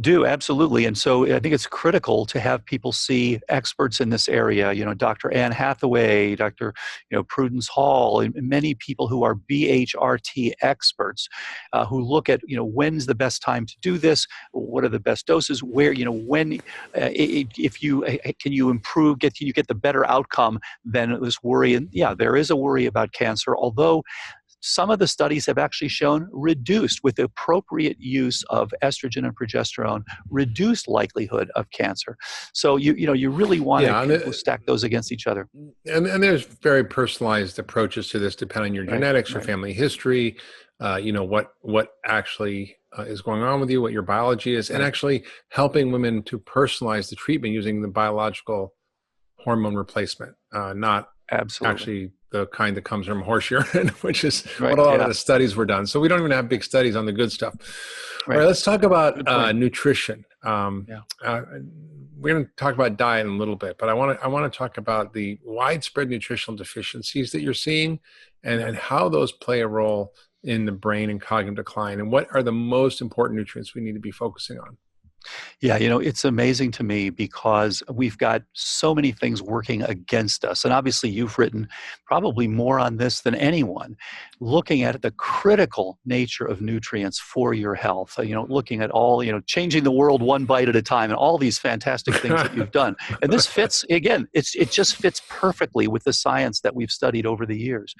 Do, absolutely. And so I think it's critical to have people see experts in this area, Dr. Anne Hathaway, Dr. Prudence Hall, and many people who are BHRT experts who look at, when's the best time to do this, what are the best doses, where, when, if you, can you improve, can you get the better outcome than this worry? And yeah, there is a worry about cancer, although some of the studies have actually shown reduced, with the appropriate use of estrogen and progesterone, reduced likelihood of cancer. So you really want to stack those against each other. And there's very personalized approaches to this depending on your genetics or family history, what actually is going on with you, what your biology is, and actually helping women to personalize the treatment using the biological hormone replacement, not actually the kind that comes from horse urine, which is what a lot of the studies were done. So we don't even have big studies on the good stuff. All right, let's talk about nutrition. We're going to talk about diet in a little bit, but I want to talk about the widespread nutritional deficiencies that you're seeing and how those play a role in the brain and cognitive decline, and what are the most important nutrients we need to be focusing on. Yeah, it's amazing to me because we've got so many things working against us. And obviously you've written probably more on this than anyone, looking at the critical nature of nutrients for your health, looking at all, changing the world one bite at a time and all these fantastic things that you've done. And this fits, again, it just fits perfectly with the science that we've studied over the years.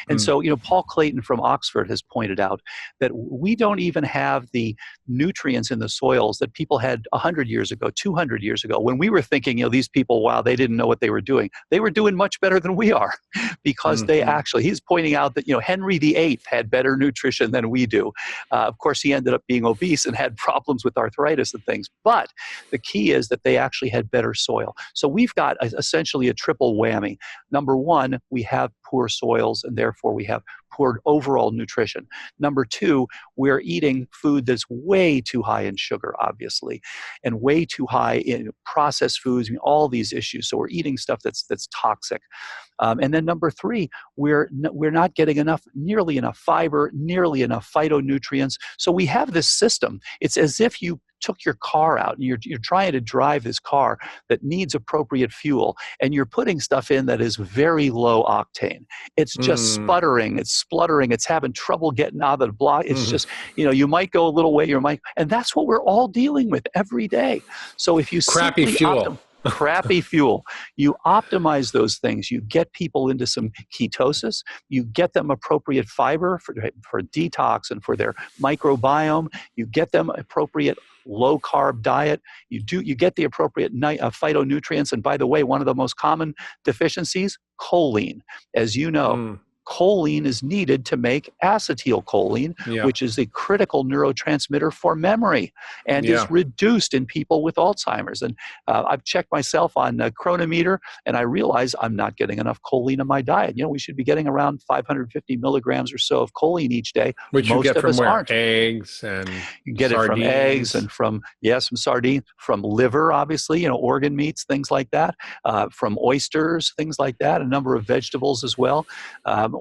And so, Paul Clayton from Oxford has pointed out that we don't even have the nutrients in the soils that people had 100 years ago, 200 years ago, when we were thinking, these people, wow, they didn't know what they were doing. They were doing much better than we are because they actually, he's pointing out that, Henry VIII had better nutrition than we do. Of course, he ended up being obese and had problems with arthritis and things. But the key is that they actually had better soil. So we've got essentially a triple whammy. Number one, we have poor soils, and therefore we have poor overall nutrition. Number two, we're eating food that's way too high in sugar, obviously, and way too high in processed foods, all these issues. So we're eating stuff that's toxic. And then number three, we're not getting nearly enough fiber, nearly enough phytonutrients. So we have this system. It's as if you took your car out and you're trying to drive this car that needs appropriate fuel, and you're putting stuff in that is very low octane. It's just sputtering, it's spluttering, it's having trouble getting out of the block. It's just, you might go a little way, and that's what we're all dealing with every day. So if you crappy fuel. Crappy fuel. You optimize those things. You get people into some ketosis. You get them appropriate fiber for detox and for their microbiome. You get them appropriate low-carb diet. You get the appropriate phytonutrients. And by the way, one of the most common deficiencies, choline. As you know, choline is needed to make acetylcholine, which is a critical neurotransmitter for memory and is reduced in people with Alzheimer's. And I've checked myself on a chronometer, and I realize I'm not getting enough choline in my diet. We should be getting around 550 milligrams or so of choline each day. Which most you get of from us where? aren't. Eggs and you get sardines. It from eggs and from sardines, from liver, obviously, organ meats, things like that, from oysters, things like that, a number of vegetables as well.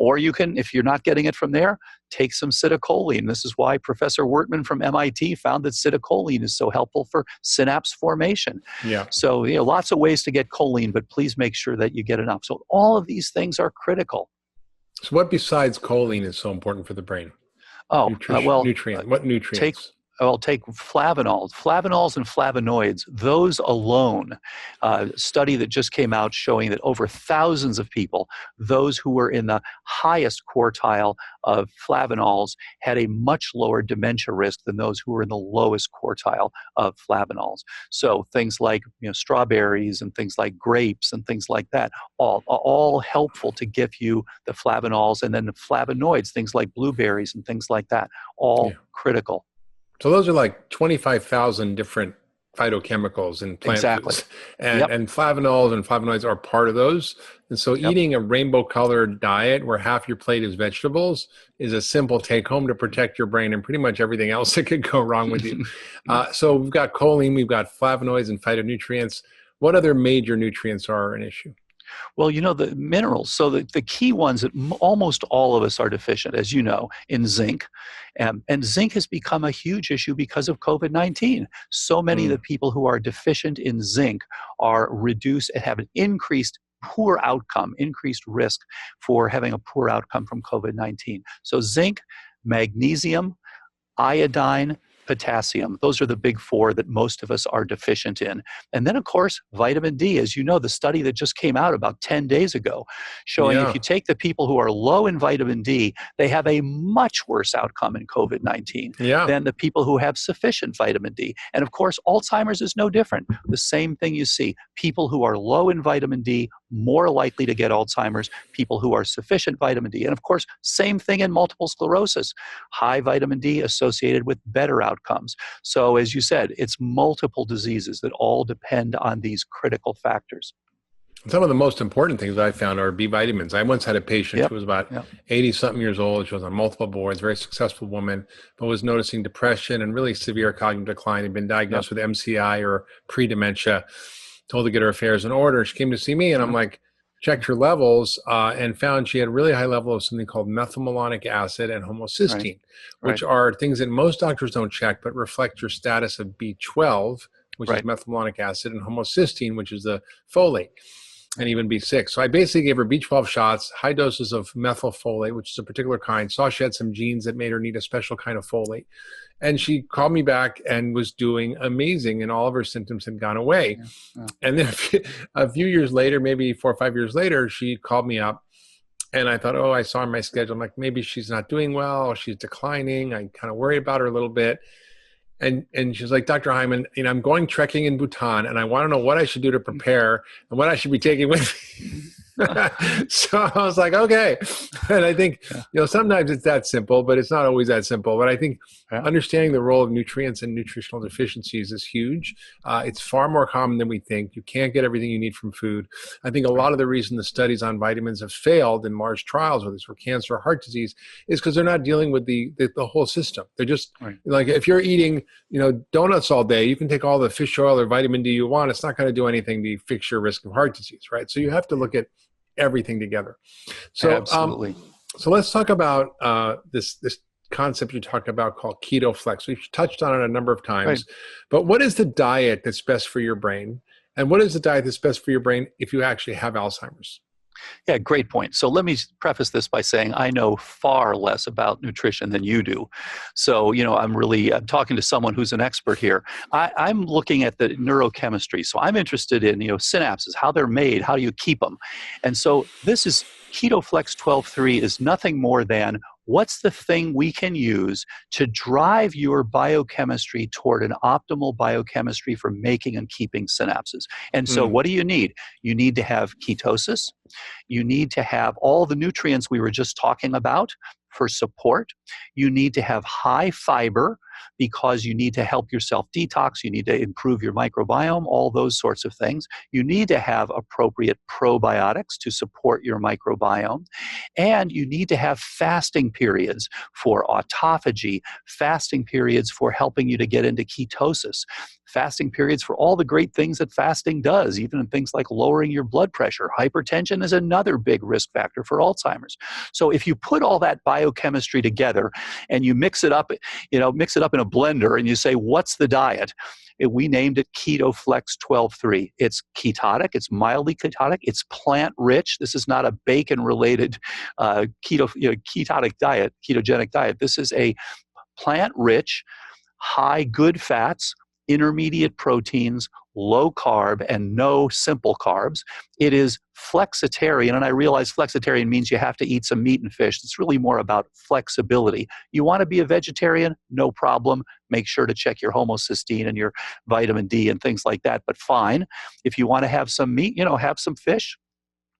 Or you can, if you're not getting it from there, take some citicoline. This is why Professor Wertman from MIT found that citicoline is so helpful for synapse formation. Yeah. So, lots of ways to get choline, but please make sure that you get enough. So all of these things are critical. So what besides choline is so important for the brain? Nutrient. What nutrients? Take flavonols. Flavonols and flavonoids, those alone, study that just came out showing that over thousands of people, those who were in the highest quartile of flavonols had a much lower dementia risk than those who were in the lowest quartile of flavonols. So things like strawberries and things like grapes and things like that, all helpful to give you the flavonols, and then the flavonoids, things like blueberries and things like that, all critical. So those are like 25,000 different phytochemicals in plant foods. And flavonols and flavonoids are part of those. And so eating a rainbow-colored diet where half your plate is vegetables is a simple take-home to protect your brain and pretty much everything else that could go wrong with you. So we've got choline, we've got flavonoids and phytonutrients. What other major nutrients are an issue? Well, the minerals. So the key ones that almost all of us are deficient, as you know, in zinc. And zinc has become a huge issue because of COVID-19. So many of the people who are deficient in zinc are reduced and have an increased poor outcome, increased risk for having a poor outcome from COVID-19. So zinc, magnesium, iodine, potassium. Those are the big four that most of us are deficient in. And then, of course, vitamin D. As you know, the study that just came out about 10 days ago showing if you take the people who are low in vitamin D, they have a much worse outcome in COVID-19 than the people who have sufficient vitamin D. And of course, Alzheimer's is no different. The same thing you see. People who are low in vitamin D, more likely to get Alzheimer's, people who are sufficient vitamin D. And of course, same thing in multiple sclerosis. High vitamin D associated with better outcomes. So as you said, it's multiple diseases that all depend on these critical factors. Some of the most important things I found are B vitamins. I once had a patient who was about 80-something years old. She was on multiple boards, very successful woman, but was noticing depression and really severe cognitive decline, had been diagnosed with MCI or pre-dementia, told to get her affairs in order. She came to see me, and I'm like, checked her levels and found she had a really high level of something called methylmalonic acid and homocysteine, which are things that most doctors don't check, but reflect your status of B12, which is methylmalonic acid, and homocysteine, which is the folate, and even B6. So I basically gave her B12 shots, high doses of methylfolate, which is a particular kind, saw she had some genes that made her need a special kind of folate. And she called me back and was doing amazing, and all of her symptoms had gone away. And then a few years later, maybe 4 or 5 years later, she called me up, and I thought, oh, I saw in my schedule, I'm like, maybe she's not doing well, or she's declining. I kind of worry about her a little bit. And she's like, Dr. Hyman, I'm going trekking in Bhutan, and I want to know what I should do to prepare and what I should be taking with me. So I was like, okay. And I think, sometimes it's that simple, but it's not always that simple. But I think understanding the role of nutrients and nutritional deficiencies is huge. It's far more common than we think. You can't get everything you need from food. I think a lot of the reason the studies on vitamins have failed in large trials, whether it's for cancer or heart disease, is because they're not dealing with the whole system. They're just like, if you're eating, donuts all day, you can take all the fish oil or vitamin D you want. It's not going to do anything to fix your risk of heart disease, right? So you have to look at everything together. So, absolutely. So let's talk about this concept you talked about called KetoFlex. We've touched on it a number of times, but what is the diet that's best for your brain? And what is the diet that's best for your brain if you actually have Alzheimer's? Yeah, great point. So let me preface this by saying I know far less about nutrition than you do. So, I'm talking to someone who's an expert here. I'm looking at the neurochemistry. So I'm interested in, synapses, how they're made, how do you keep them? And so this is KetoFlex 12.3 is nothing more than what's the thing we can use to drive your biochemistry toward an optimal biochemistry for making and keeping synapses. And so what do you need? You need to have ketosis. You need to have all the nutrients we were just talking about for support. You need to have high fiber because you need to help yourself detox. You need to improve your microbiome, all those sorts of things. You need to have appropriate probiotics to support your microbiome. And you need to have fasting periods for autophagy, fasting periods for helping you to get into ketosis, fasting periods for all the great things that fasting does, even in things like lowering your blood pressure. Hypertension is another big risk factor for Alzheimer's. So if you put all that biochemistry together and you mix it up in a blender and you say, what's the diet? We named it KetoFlex 12.3. It's ketotic. It's mildly ketotic. It's plant-rich. This is not a bacon-related ketogenic diet. This is a plant-rich, high good fats, intermediate proteins, low carb, and no simple carbs. It is flexitarian, and I realize flexitarian means you have to eat some meat and fish. It's really more about flexibility. You want to be a vegetarian? No problem. Make sure to check your homocysteine and your vitamin D and things like that, but fine. If you want to have some meat, have some fish.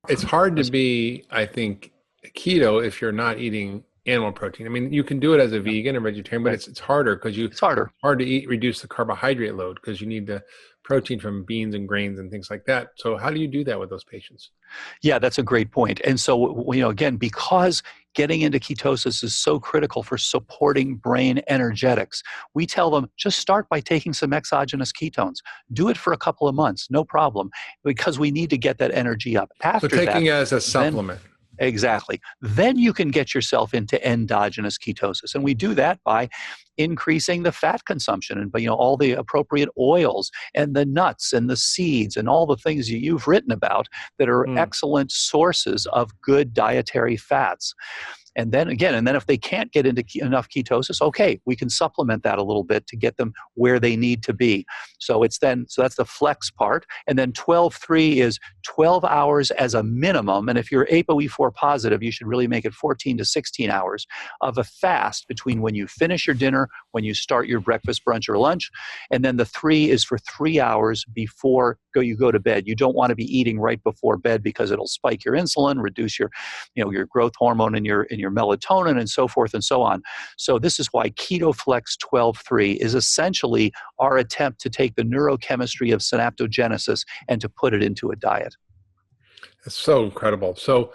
It's hard to be, I think, keto if you're not eating animal protein. I mean, you can do it as a vegan or vegetarian, but it's harder because it's hard to reduce the carbohydrate load because you need the protein from beans and grains and things like that. So how do you do that with those patients? Yeah, that's a great point. And so, again, because getting into ketosis is so critical for supporting brain energetics. We tell them, just start by taking some exogenous ketones. Do it for a couple of months, no problem, because we need to get that energy up. After So taking that, it as a supplement. Exactly. Then you can get yourself into endogenous ketosis. And we do that by increasing the fat consumption and all the appropriate oils and the nuts and the seeds and all the things you've written about that are excellent sources of good dietary fats. And then if they can't get into enough ketosis, okay, we can supplement that a little bit to get them where they need to be. So that's the flex part. And then 12-3 is 12 hours as a minimum. And if you're ApoE4 positive, you should really make it 14 to 16 hours of a fast between when you finish your dinner, when you start your breakfast, brunch, or lunch. And then the 3 is for 3 hours before you go to bed. You don't want to be eating right before bed because it'll spike your insulin, reduce your growth hormone and your melatonin, and so forth and so on. So this is why KetoFlex 12-3 is essentially our attempt to take the neurochemistry of synaptogenesis and to put it into a diet. It's so incredible. So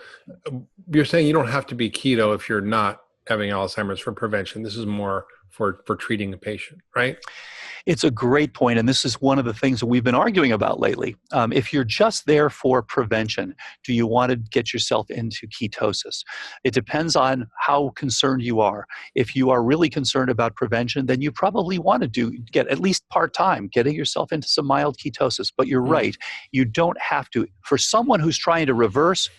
you're saying you don't have to be keto if you're not having Alzheimer's for prevention. This is more for treating a patient, right? It's a great point, and this is one of the things that we've been arguing about lately. If you're just there for prevention, do you want to get yourself into ketosis? It depends on how concerned you are. If you are really concerned about prevention, then you probably want to get at least part-time, getting yourself into some mild ketosis. But you're right, you don't have to. For someone who's trying to reverse,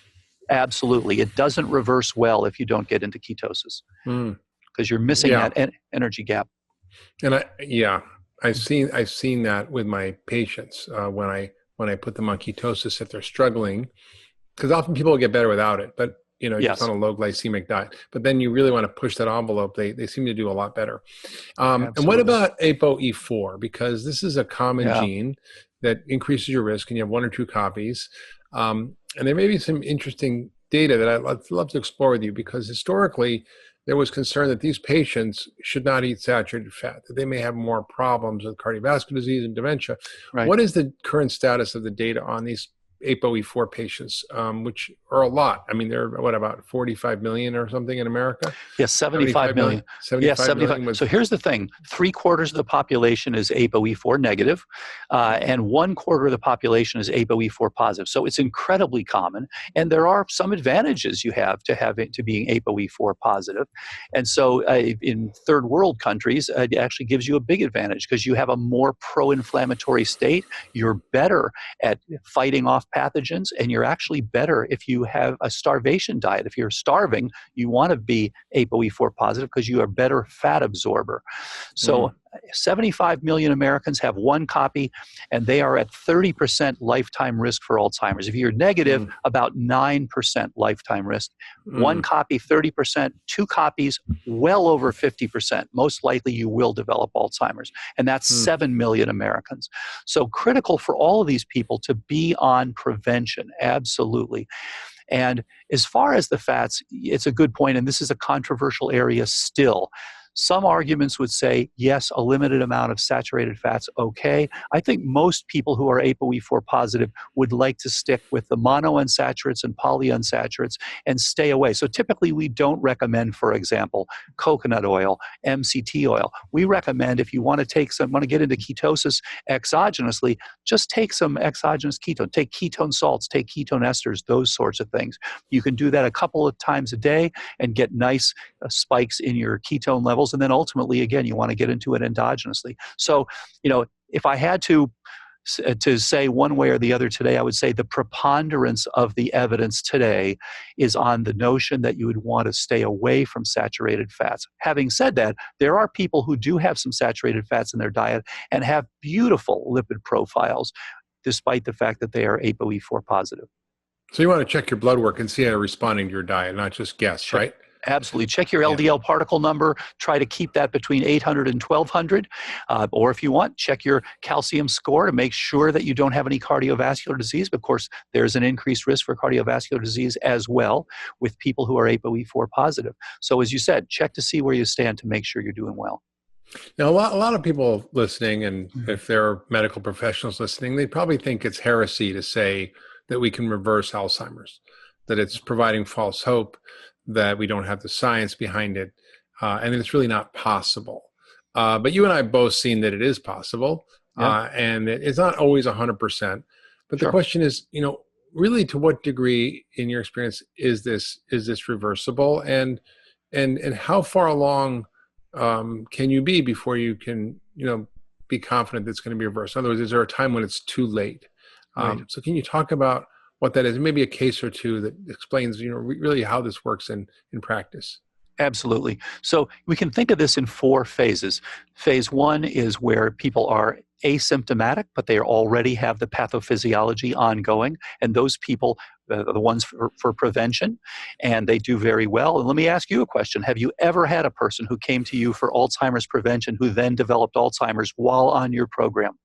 absolutely. It doesn't reverse well if you don't get into ketosis because you're missing that energy gap. And I've seen that with my patients when I put them on ketosis if they're struggling, because often people get better without it, but just on a low glycemic diet. But then you really want to push that envelope. They seem to do a lot better. And what about ApoE4? Because this is a common gene that increases your risk, and you have 1 or 2 copies. And there may be some interesting data that I'd love to explore with you, because historically there was concern that these patients should not eat saturated fat, that they may have more problems with cardiovascular disease and dementia. Right. What is the current status of the data on these ApoE4 patients, which are a lot? I mean, there are, about 45 million or something in America? Yes, 75 million. 75 million. So here's the thing. 3/4 of the population is ApoE4 negative, and 1/4 of the population is ApoE4 positive. So it's incredibly common, and there are some advantages you have to being ApoE4 positive. And so in third world countries, it actually gives you a big advantage because you have a more pro-inflammatory state. You're better at fighting off pathogens, and you're actually better if you have a starvation diet. If you're starving, you want to be ApoE4 positive because you are a better fat absorber. So 75 million Americans have 1 copy, and they are at 30% lifetime risk for Alzheimer's. If you're negative, about 9% lifetime risk. 1 copy, 30%, 2 copies, well over 50%. Most likely you will develop Alzheimer's. And that's 7 million Americans. So critical for all of these people to be on prevention, absolutely. And as far as the fats, it's a good point, and this is a controversial area still. Some arguments would say, yes, a limited amount of saturated fats, okay. I think most people who are ApoE4 positive would like to stick with the monounsaturates and polyunsaturates and stay away. So typically we don't recommend, for example, coconut oil, MCT oil. We recommend if you want to get into ketosis exogenously, just take some exogenous ketone. Take ketone salts, take ketone esters, those sorts of things. You can do that a couple of times a day and get nice spikes in your ketone levels. And then ultimately, again, you want to get into it endogenously. So, if I had to say one way or the other today, I would say the preponderance of the evidence today is on the notion that you would want to stay away from saturated fats. Having said that, there are people who do have some saturated fats in their diet and have beautiful lipid profiles, despite the fact that they are ApoE4 positive. So you want to check your blood work and see how you're responding to your diet, not just guess, right? Absolutely. Check your LDL particle number. Try to keep that between 800 and 1200. Or if you want, check your calcium score to make sure that you don't have any cardiovascular disease. But of course, there's an increased risk for cardiovascular disease as well with people who are ApoE4 positive. So as you said, check to see where you stand to make sure you're doing well. Now, a lot of people listening, and if they're medical professionals listening, they probably think it's heresy to say that we can reverse Alzheimer's, that it's providing false hope, that we don't have the science behind it, and it's really not possible. But you and I have both seen that it is possible, and it's not always 100%. But the question is, really, to what degree, in your experience, is this reversible, and how far along can you be before you can, be confident that it's going to be reversed? In other words, is there a time when it's too late? Right. So can you talk about what that is? Maybe a case or two that explains, really how this works in practice. Absolutely. So we can think of this in 4 phases. Phase 1 is where people are asymptomatic, but they already have the pathophysiology ongoing, and those people are the ones for prevention, and they do very well. And let me ask you a question. Have you ever had a person who came to you for Alzheimer's prevention who then developed Alzheimer's while on your program?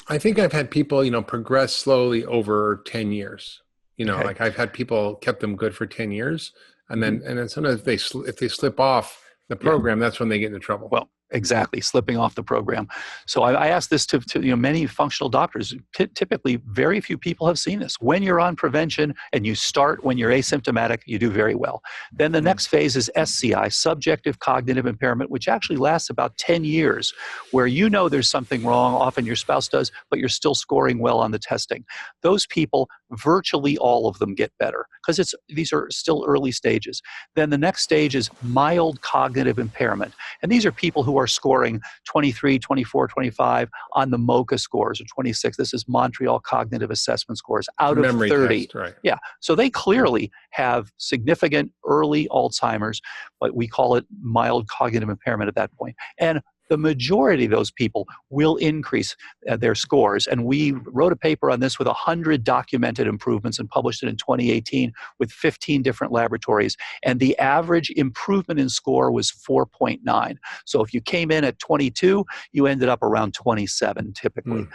I think I've had people, progress slowly over 10 years. Okay. Like I've had people kept them good for 10 years. And then sometimes if they slip off the program, that's when they get into trouble. Well, exactly, slipping off the program. So I asked this to many functional doctors. Typically, very few people have seen this. When you're on prevention and you start when you're asymptomatic, you do very well. Then the next phase is SCI, subjective cognitive impairment, which actually lasts about 10 years, where there's something wrong, often your spouse does, but you're still scoring well on the testing. Those people, virtually all of them get better because these are still early stages. Then the next stage is mild cognitive impairment. And these are people who are scoring 23, 24, 25 on the MoCA scores, or 26. This is Montreal Cognitive Assessment scores out of Memory 30. Test, right. Yeah. So they clearly have significant early Alzheimer's, but we call it mild cognitive impairment at that point. And the majority of those people will increase their scores. And we wrote a paper on this with 100 documented improvements and published it in 2018 with 15 different laboratories. And the average improvement in score was 4.9. So if you came in at 22, you ended up around 27 typically.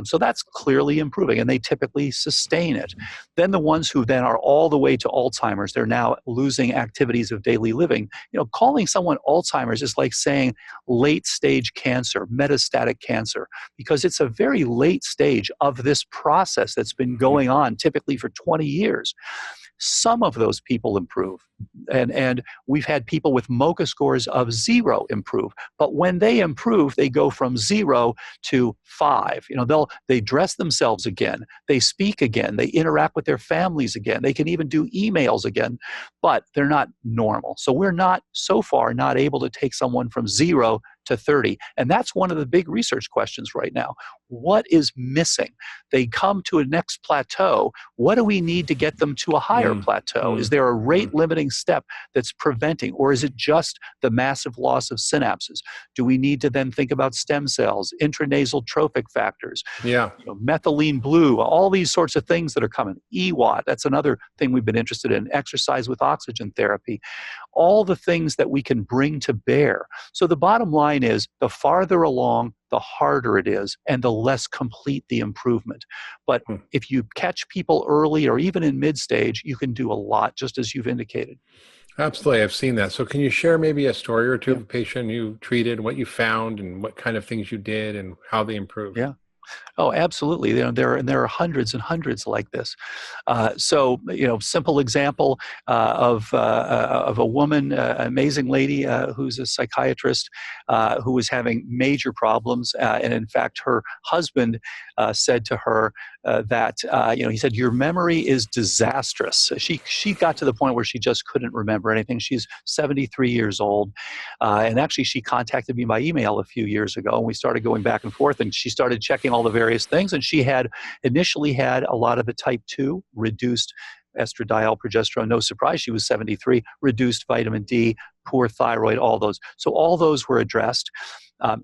So that's clearly improving, and they typically sustain it. Then the ones who then are all the way to Alzheimer's, they're now losing activities of daily living. Calling someone Alzheimer's is like saying late stage cancer, metastatic cancer, because it's a very late stage of this process that's been going on typically for 20 years. Some of those people improve. And we've had people with MoCA scores of 0 improve. But when they improve, they go from 0 to 5. They dress themselves again. They speak again. They interact with their families again. They can even do emails again, but they're not normal. So we're not, so far, not able to take someone from 0 to 30. And that's one of the big research questions right now. What is missing? They come to a next plateau. What do we need to get them to a higher plateau? Is there a rate limiting step that's preventing, or is it just the massive loss of synapses? Do we need to then think about stem cells, intranasal trophic factors, methylene blue, all these sorts of things that are coming? EWAT, that's another thing we've been interested in, exercise with oxygen therapy, all the things that we can bring to bear. So the bottom line is, the farther along, the harder it is, and the less complete the improvement. But if you catch people early or even in mid-stage, you can do a lot, just as you've indicated. Absolutely. I've seen that. So can you share maybe a story or two of a patient you treated, what you found, and what kind of things you did and how they improved? Yeah. Oh, absolutely. There are hundreds and hundreds like this. Simple example of a woman, amazing lady who's a psychiatrist who was having major problems, and in fact, her husband said to her that he said, "Your memory is disastrous." She got to the point where she just couldn't remember anything. She's 73 years old, and actually, she contacted me by email a few years ago, and we started going back and forth, and she started checking all the various things, and she had initially had a lot of the type 2 reduced estradiol, progesterone. No surprise, she was 73, reduced vitamin D, poor thyroid, all those. So all those were addressed.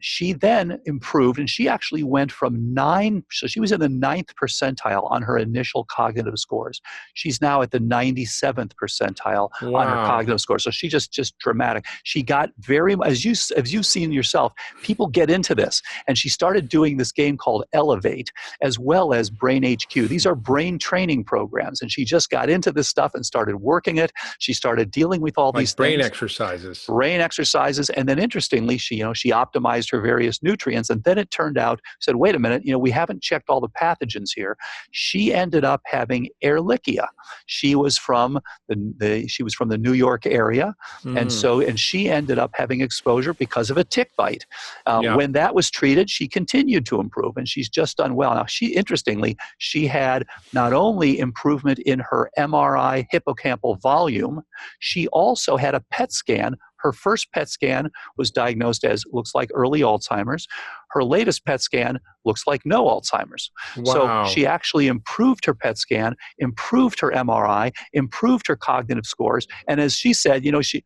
She then improved, and she actually went from 9, so she was in the 9th percentile on her initial cognitive scores. She's now at the 97th percentile on her cognitive score. So she just dramatic. She got very, as you've seen yourself, people get into this, and she started doing this game called Elevate, as well as Brain HQ. These are brain training programs, and she just got into this stuff and started working it. She started dealing with all these brain things. exercises. Brain exercises, and then interestingly, she optimized optimized her various nutrients. And then it turned out, said, wait a minute, we haven't checked all the pathogens here. She ended up having Ehrlichia. She was from the New York area, and she ended up having exposure because of a tick bite. When that was treated, she continued to improve, and she's just done well. Now, interestingly, she had not only improvement in her MRI hippocampal volume, she also had a PET scan. Her first PET scan was diagnosed as looks like early Alzheimer's. Her latest PET scan looks like no Alzheimer's. Wow. So she actually improved her PET scan, improved her MRI, improved her cognitive scores. And as she said,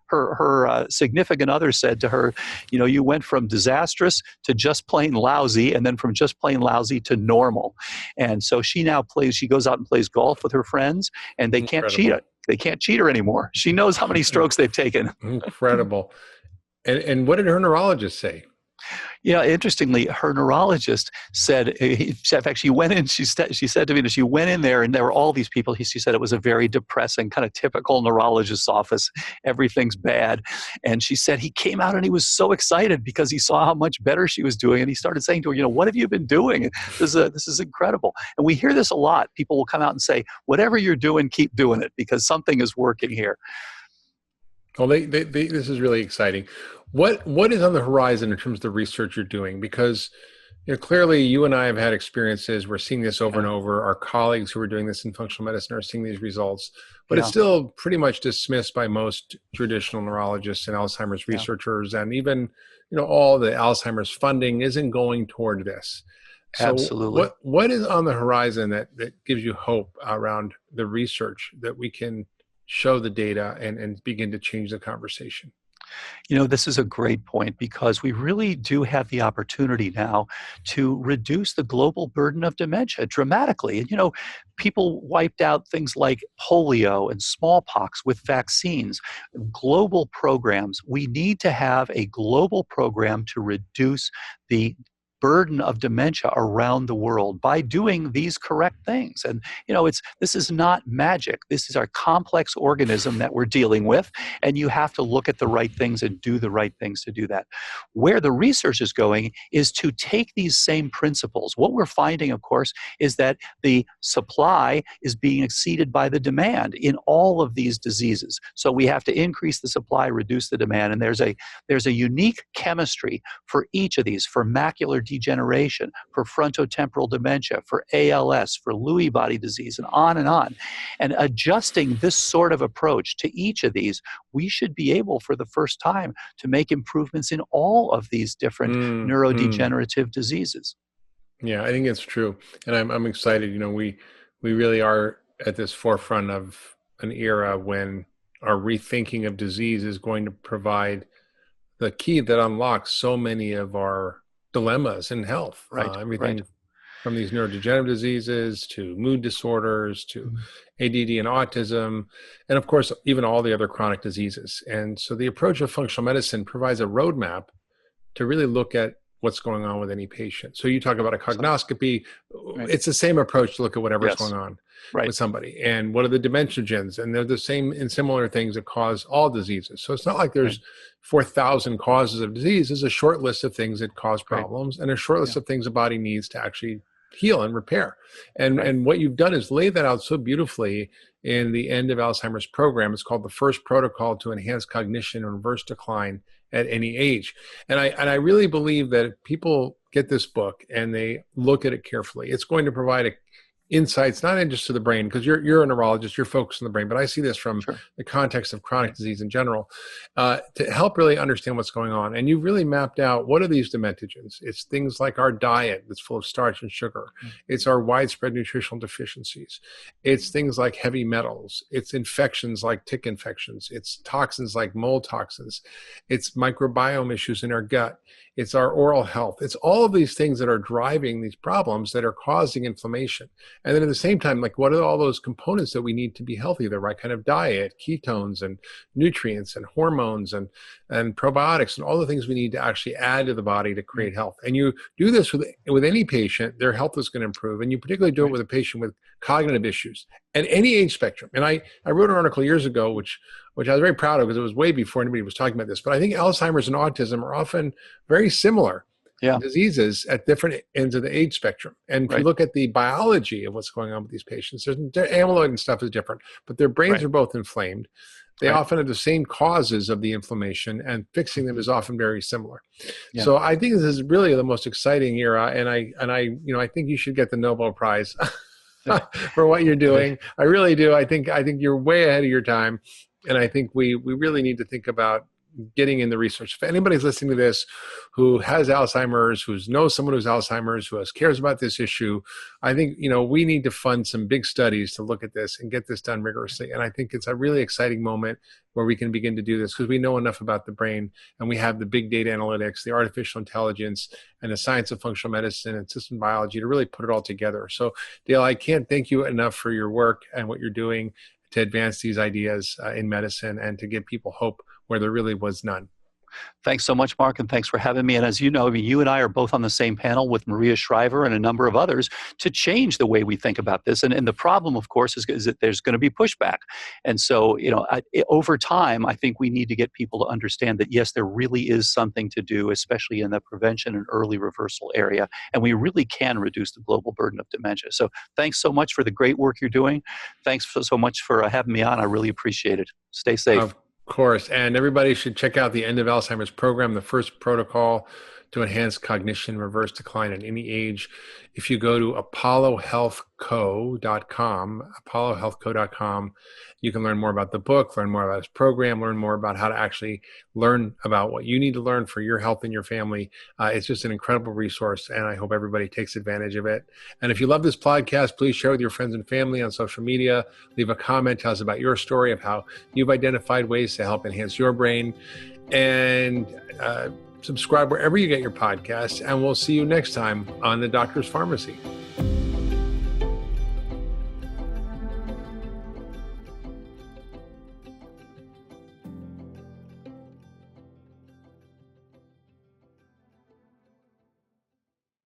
her significant other said to her, you went from disastrous to just plain lousy, and then from just plain lousy to normal. And so she goes out and plays golf with her friends, and they can't cheat it. They can't cheat her anymore. She knows how many strokes they've taken. Incredible. And what did her neurologist say? Interestingly, her neurologist said, in fact, she went in, she said to me that she went in there and there were all these people. She said it was a very depressing, kind of typical neurologist's office. Everything's bad. And she said he came out and he was so excited because he saw how much better she was doing. And he started saying to her, what have you been doing? This is incredible. And we hear this a lot. People will come out and say, whatever you're doing, keep doing it because something is working here. Well, this is really exciting. What is on the horizon in terms of the research you're doing? Because clearly you and I have had experiences. We're seeing this over and over. Our colleagues who are doing this in functional medicine are seeing these results, but it's still pretty much dismissed by most traditional neurologists and Alzheimer's researchers, and even all the Alzheimer's funding isn't going toward this. So Absolutely. What is on the horizon that gives you hope around the research that we can show the data and begin to change the conversation? This is a great point because we really do have the opportunity now to reduce the global burden of dementia dramatically. And, people wiped out things like polio and smallpox with vaccines, global programs. We need to have a global program to reduce the burden of dementia around the world by doing these correct things. And this is not magic. This is our complex organism that we're dealing with, and you have to look at the right things and do the right things to do that. Where the research is going is to take these same principles. What we're finding, of course, is that the supply is being exceeded by the demand in all of these diseases. So we have to increase the supply, reduce the demand, and there's a unique chemistry for each of these, for macular degeneration, for frontotemporal dementia, for ALS, for Lewy body disease, and on and on. And adjusting this sort of approach to each of these, we should be able, for the first time, to make improvements in all of these different neurodegenerative diseases. Yeah, I think it's true. And I'm excited. We really are at this forefront of an era when our rethinking of disease is going to provide the key that unlocks so many of our dilemmas in health. Everything from these neurodegenerative diseases to mood disorders to ADD and autism, and of course, even all the other chronic diseases. And so the approach of functional medicine provides a roadmap to really look at what's going on with any patient. So you talk about a cognoscopy. It's the same approach to look at whatever's going on with somebody. And what are the dementogens? And they're the same and similar things that cause all diseases. So it's not like there's 4,000 causes of disease. There's a short list of things that cause problems and a short list of things the body needs to actually heal and repair. And what you've done is lay that out so beautifully in the End of Alzheimer's program. It's called the First Protocol to Enhance Cognition and Reverse Decline at Any Age. And I really believe that if people get this book and they look at it carefully, it's going to provide insights, not just to the brain, because you're a neurologist, you're focused on the brain, but I see this from the context of chronic disease in general, to help really understand what's going on. And you've really mapped out what are these dementogens. It's things like our diet that's full of starch and sugar. It's our widespread nutritional deficiencies. It's things like heavy metals. It's infections like tick infections. It's toxins like mold toxins. It's microbiome issues in our gut. It's our oral health. It's all of these things that are driving these problems that are causing inflammation. And then at the same time, like, what are all those components that we need to be healthy? The right kind of diet, ketones and nutrients and hormones and probiotics and all the things we need to actually add to the body to create health. And you do this with any patient, their health is going to improve. And you particularly do it with a patient with cognitive issues at any age spectrum. And I wrote an article years ago, which I was very proud of because it was way before anybody was talking about this. But I think Alzheimer's and autism are often very similar diseases at different ends of the age spectrum. And if you look at the biology of what's going on with these patients, their amyloid and stuff is different, but their brains are both inflamed. They often have the same causes of the inflammation, and fixing them is often very similar. Yeah. So I think this is really the most exciting era, and I think you should get the Nobel Prize for what you're doing. I really do. I think you're way ahead of your time, and I think we really need to think about getting in the research. If anybody's listening to this who has Alzheimer's, who knows someone who's Alzheimer's, who cares about this issue, I think, we need to fund some big studies to look at this and get this done rigorously. And I think it's a really exciting moment where we can begin to do this because we know enough about the brain, and we have the big data analytics, the artificial intelligence, and the science of functional medicine and system biology to really put it all together. So Dale, I can't thank you enough for your work and what you're doing to advance these ideas in medicine and to give people hope where there really was none. Thanks so much, Mark, and thanks for having me. And as you know, you and I are both on the same panel with Maria Shriver and a number of others to change the way we think about this. And the problem, of course, is that there's going to be pushback. And so, over time, I think we need to get people to understand that, yes, there really is something to do, especially in the prevention and early reversal area. And we really can reduce the global burden of dementia. So thanks so much for the great work you're doing. Thanks so much for having me on. I really appreciate it. Stay safe. Of course. And everybody should check out the End of Alzheimer's program, the first protocol to enhance cognition, reverse decline at any age. If you go to apollohealthco.com, you can learn more about the book, learn more about his program, learn more about how to actually learn about what you need to learn for your health and your family. It's just an incredible resource, and I hope everybody takes advantage of it. And if you love this podcast, please share with your friends and family on social media. Leave a comment, tell us about your story of how you've identified ways to help enhance your brain. And subscribe wherever you get your podcasts, and we'll see you next time on The Doctor's Pharmacy.